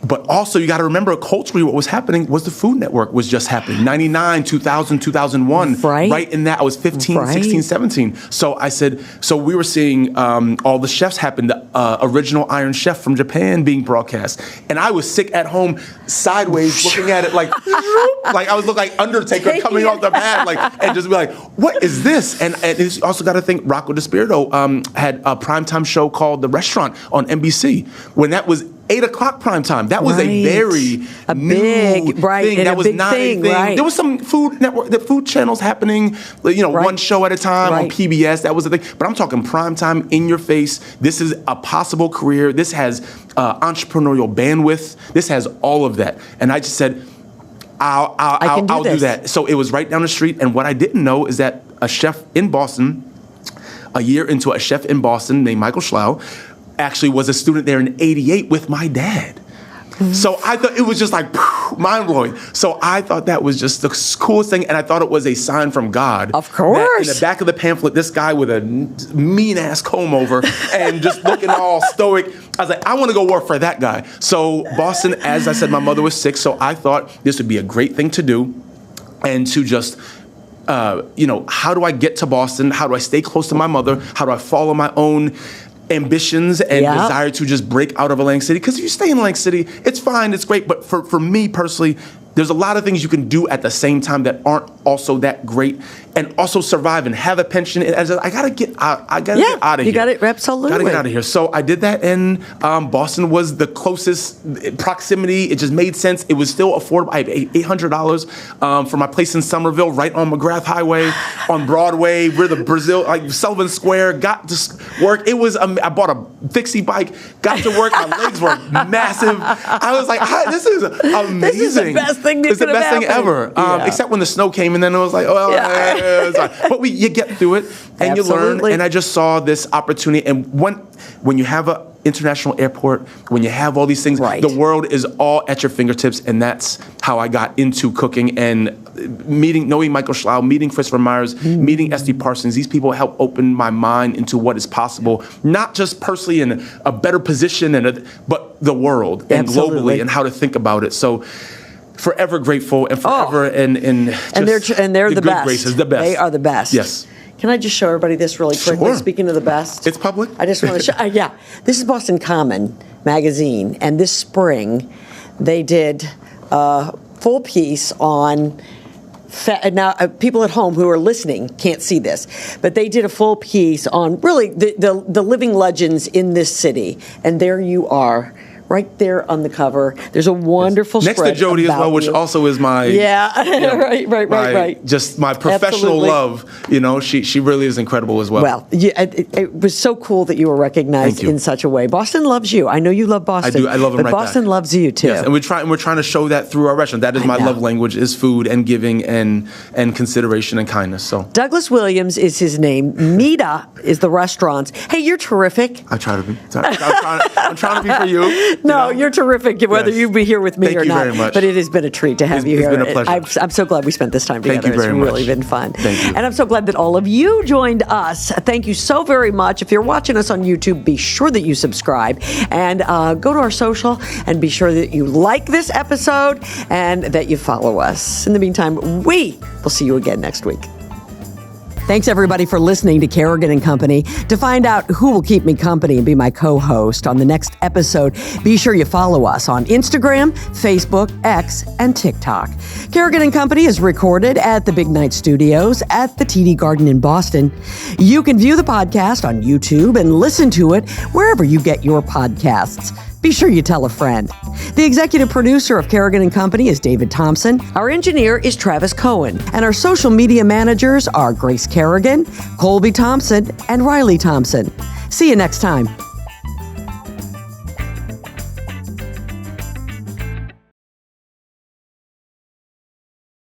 But also, you got to remember, culturally, what was happening was the Food Network was just happening. 99, 2000, 2001. Right. Right in that, I was 15, Right. 16, 17. So I said, so we were seeing all the chefs happen. The original Iron Chef from Japan being broadcast. And I was sick at home, sideways, looking at it like I was looking like Undertaker coming off the mat, and just be like, what is this? And you also got to think, Rocco DiSpirito had a primetime show called The Restaurant on NBC. When that was 8 o'clock prime time. That was a very new big right, thing. and That a was big not thing, a thing. right. There was some food network, the food channels happening, one show at a time on PBS. That was the thing. But I'm talking prime time, in your face. This is a possible career. This has entrepreneurial bandwidth. This has all of that. And I just said, I'll do that. So it was right down the street. And what I didn't know is that a chef in Boston, a year into a chef in Boston named Michael Schlau, actually was a student there in '88 with my dad. So I thought it was just like mind-blowing. So I thought that was just the coolest thing, and I thought it was a sign from God. Of course. That in the back of the pamphlet, this guy with a mean-ass comb-over and just looking all stoic, I was like, I want to go work for that guy. So Boston, as I said, my mother was sick, so I thought this would be a great thing to do, and to just how do I get to Boston? How do I stay close to my mother? How do I follow my own ambitions and desire to just break out of Atlantic City? Because if you stay in Atlantic City, it's fine, it's great. But for me personally, there's a lot of things you can do at the same time that aren't also that great, and also survive and have a pension. I gotta get out. I gotta get out of here. You got it, absolutely. Gotta get out of here. So I did that, and Boston was the closest proximity. It just made sense. It was still affordable. I paid $800 for my place in Somerville, right on McGrath Highway, on Broadway, where the Sullivan Square. Got to work. It was. I bought a fixie bike. Got to work. My legs were massive. I was like, this is amazing. This is the best thing that It's the could have best thing happened. ever. Except when the snow came, and then it was like, it's fine. But you get through it, and you learn. And I just saw this opportunity. And when you have an international airport, when you have all these things, the world is all at your fingertips. And that's how I got into cooking, and knowing Michael Schlau, meeting Christopher Myers, meeting S.D. Parsons. These people helped open my mind into what is possible, not just personally in a better position, but the world and globally, and how to think about it. So forever grateful, and forever and they're the good best. Graces, the best. They are the best. Yes. Can I just show everybody this really quickly? Sure. Speaking of the best, it's public. I just want to show. This is Boston Common magazine, and this spring they did a full piece on. Now, people at home who are listening can't see this, but they did a full piece on really the living legends in this city, and there you are. Right there on the cover. There's a wonderful spread next to Jody as well, which also is my right. Just my professional love. She really is incredible as well. Well, it was so cool that you were recognized in such a way. Boston loves you. I know you love Boston. I do. I love them but Boston loves you too. Yes, and we're trying to show that through our restaurant. That is my love language: is food and giving and consideration and kindness. So Douglas Williams is his name. Mida is the restaurant. Hey, you're terrific. I try to be. I'm trying to be for you. No, you're terrific, whether Yes. you be here with me Thank or you not. very much. But it has been a treat to have you It's here. been a pleasure. I'm so glad we spent this time together. Thank you very It's really much. been fun. Thank you. And I'm so glad that all of you joined us. Thank you so very much. If you're watching us on YouTube, be sure that you subscribe and go to our social and be sure that you like this episode and that you follow us. In the meantime, we will see you again next week. Thanks, everybody, for listening to Kerrigan and Company. To find out who will keep me company and be my co-host on the next episode, be sure you follow us on Instagram, Facebook, X, and TikTok. Kerrigan and Company is recorded at the Big Night Studios at the TD Garden in Boston. You can view the podcast on YouTube and listen to it wherever you get your podcasts. Be sure you tell a friend. The executive producer of Kerrigan and Company is David Thompson. Our engineer is Travis Cohen. And our social media managers are Grace Kerrigan, Colby Thompson, and Riley Thompson. See you next time.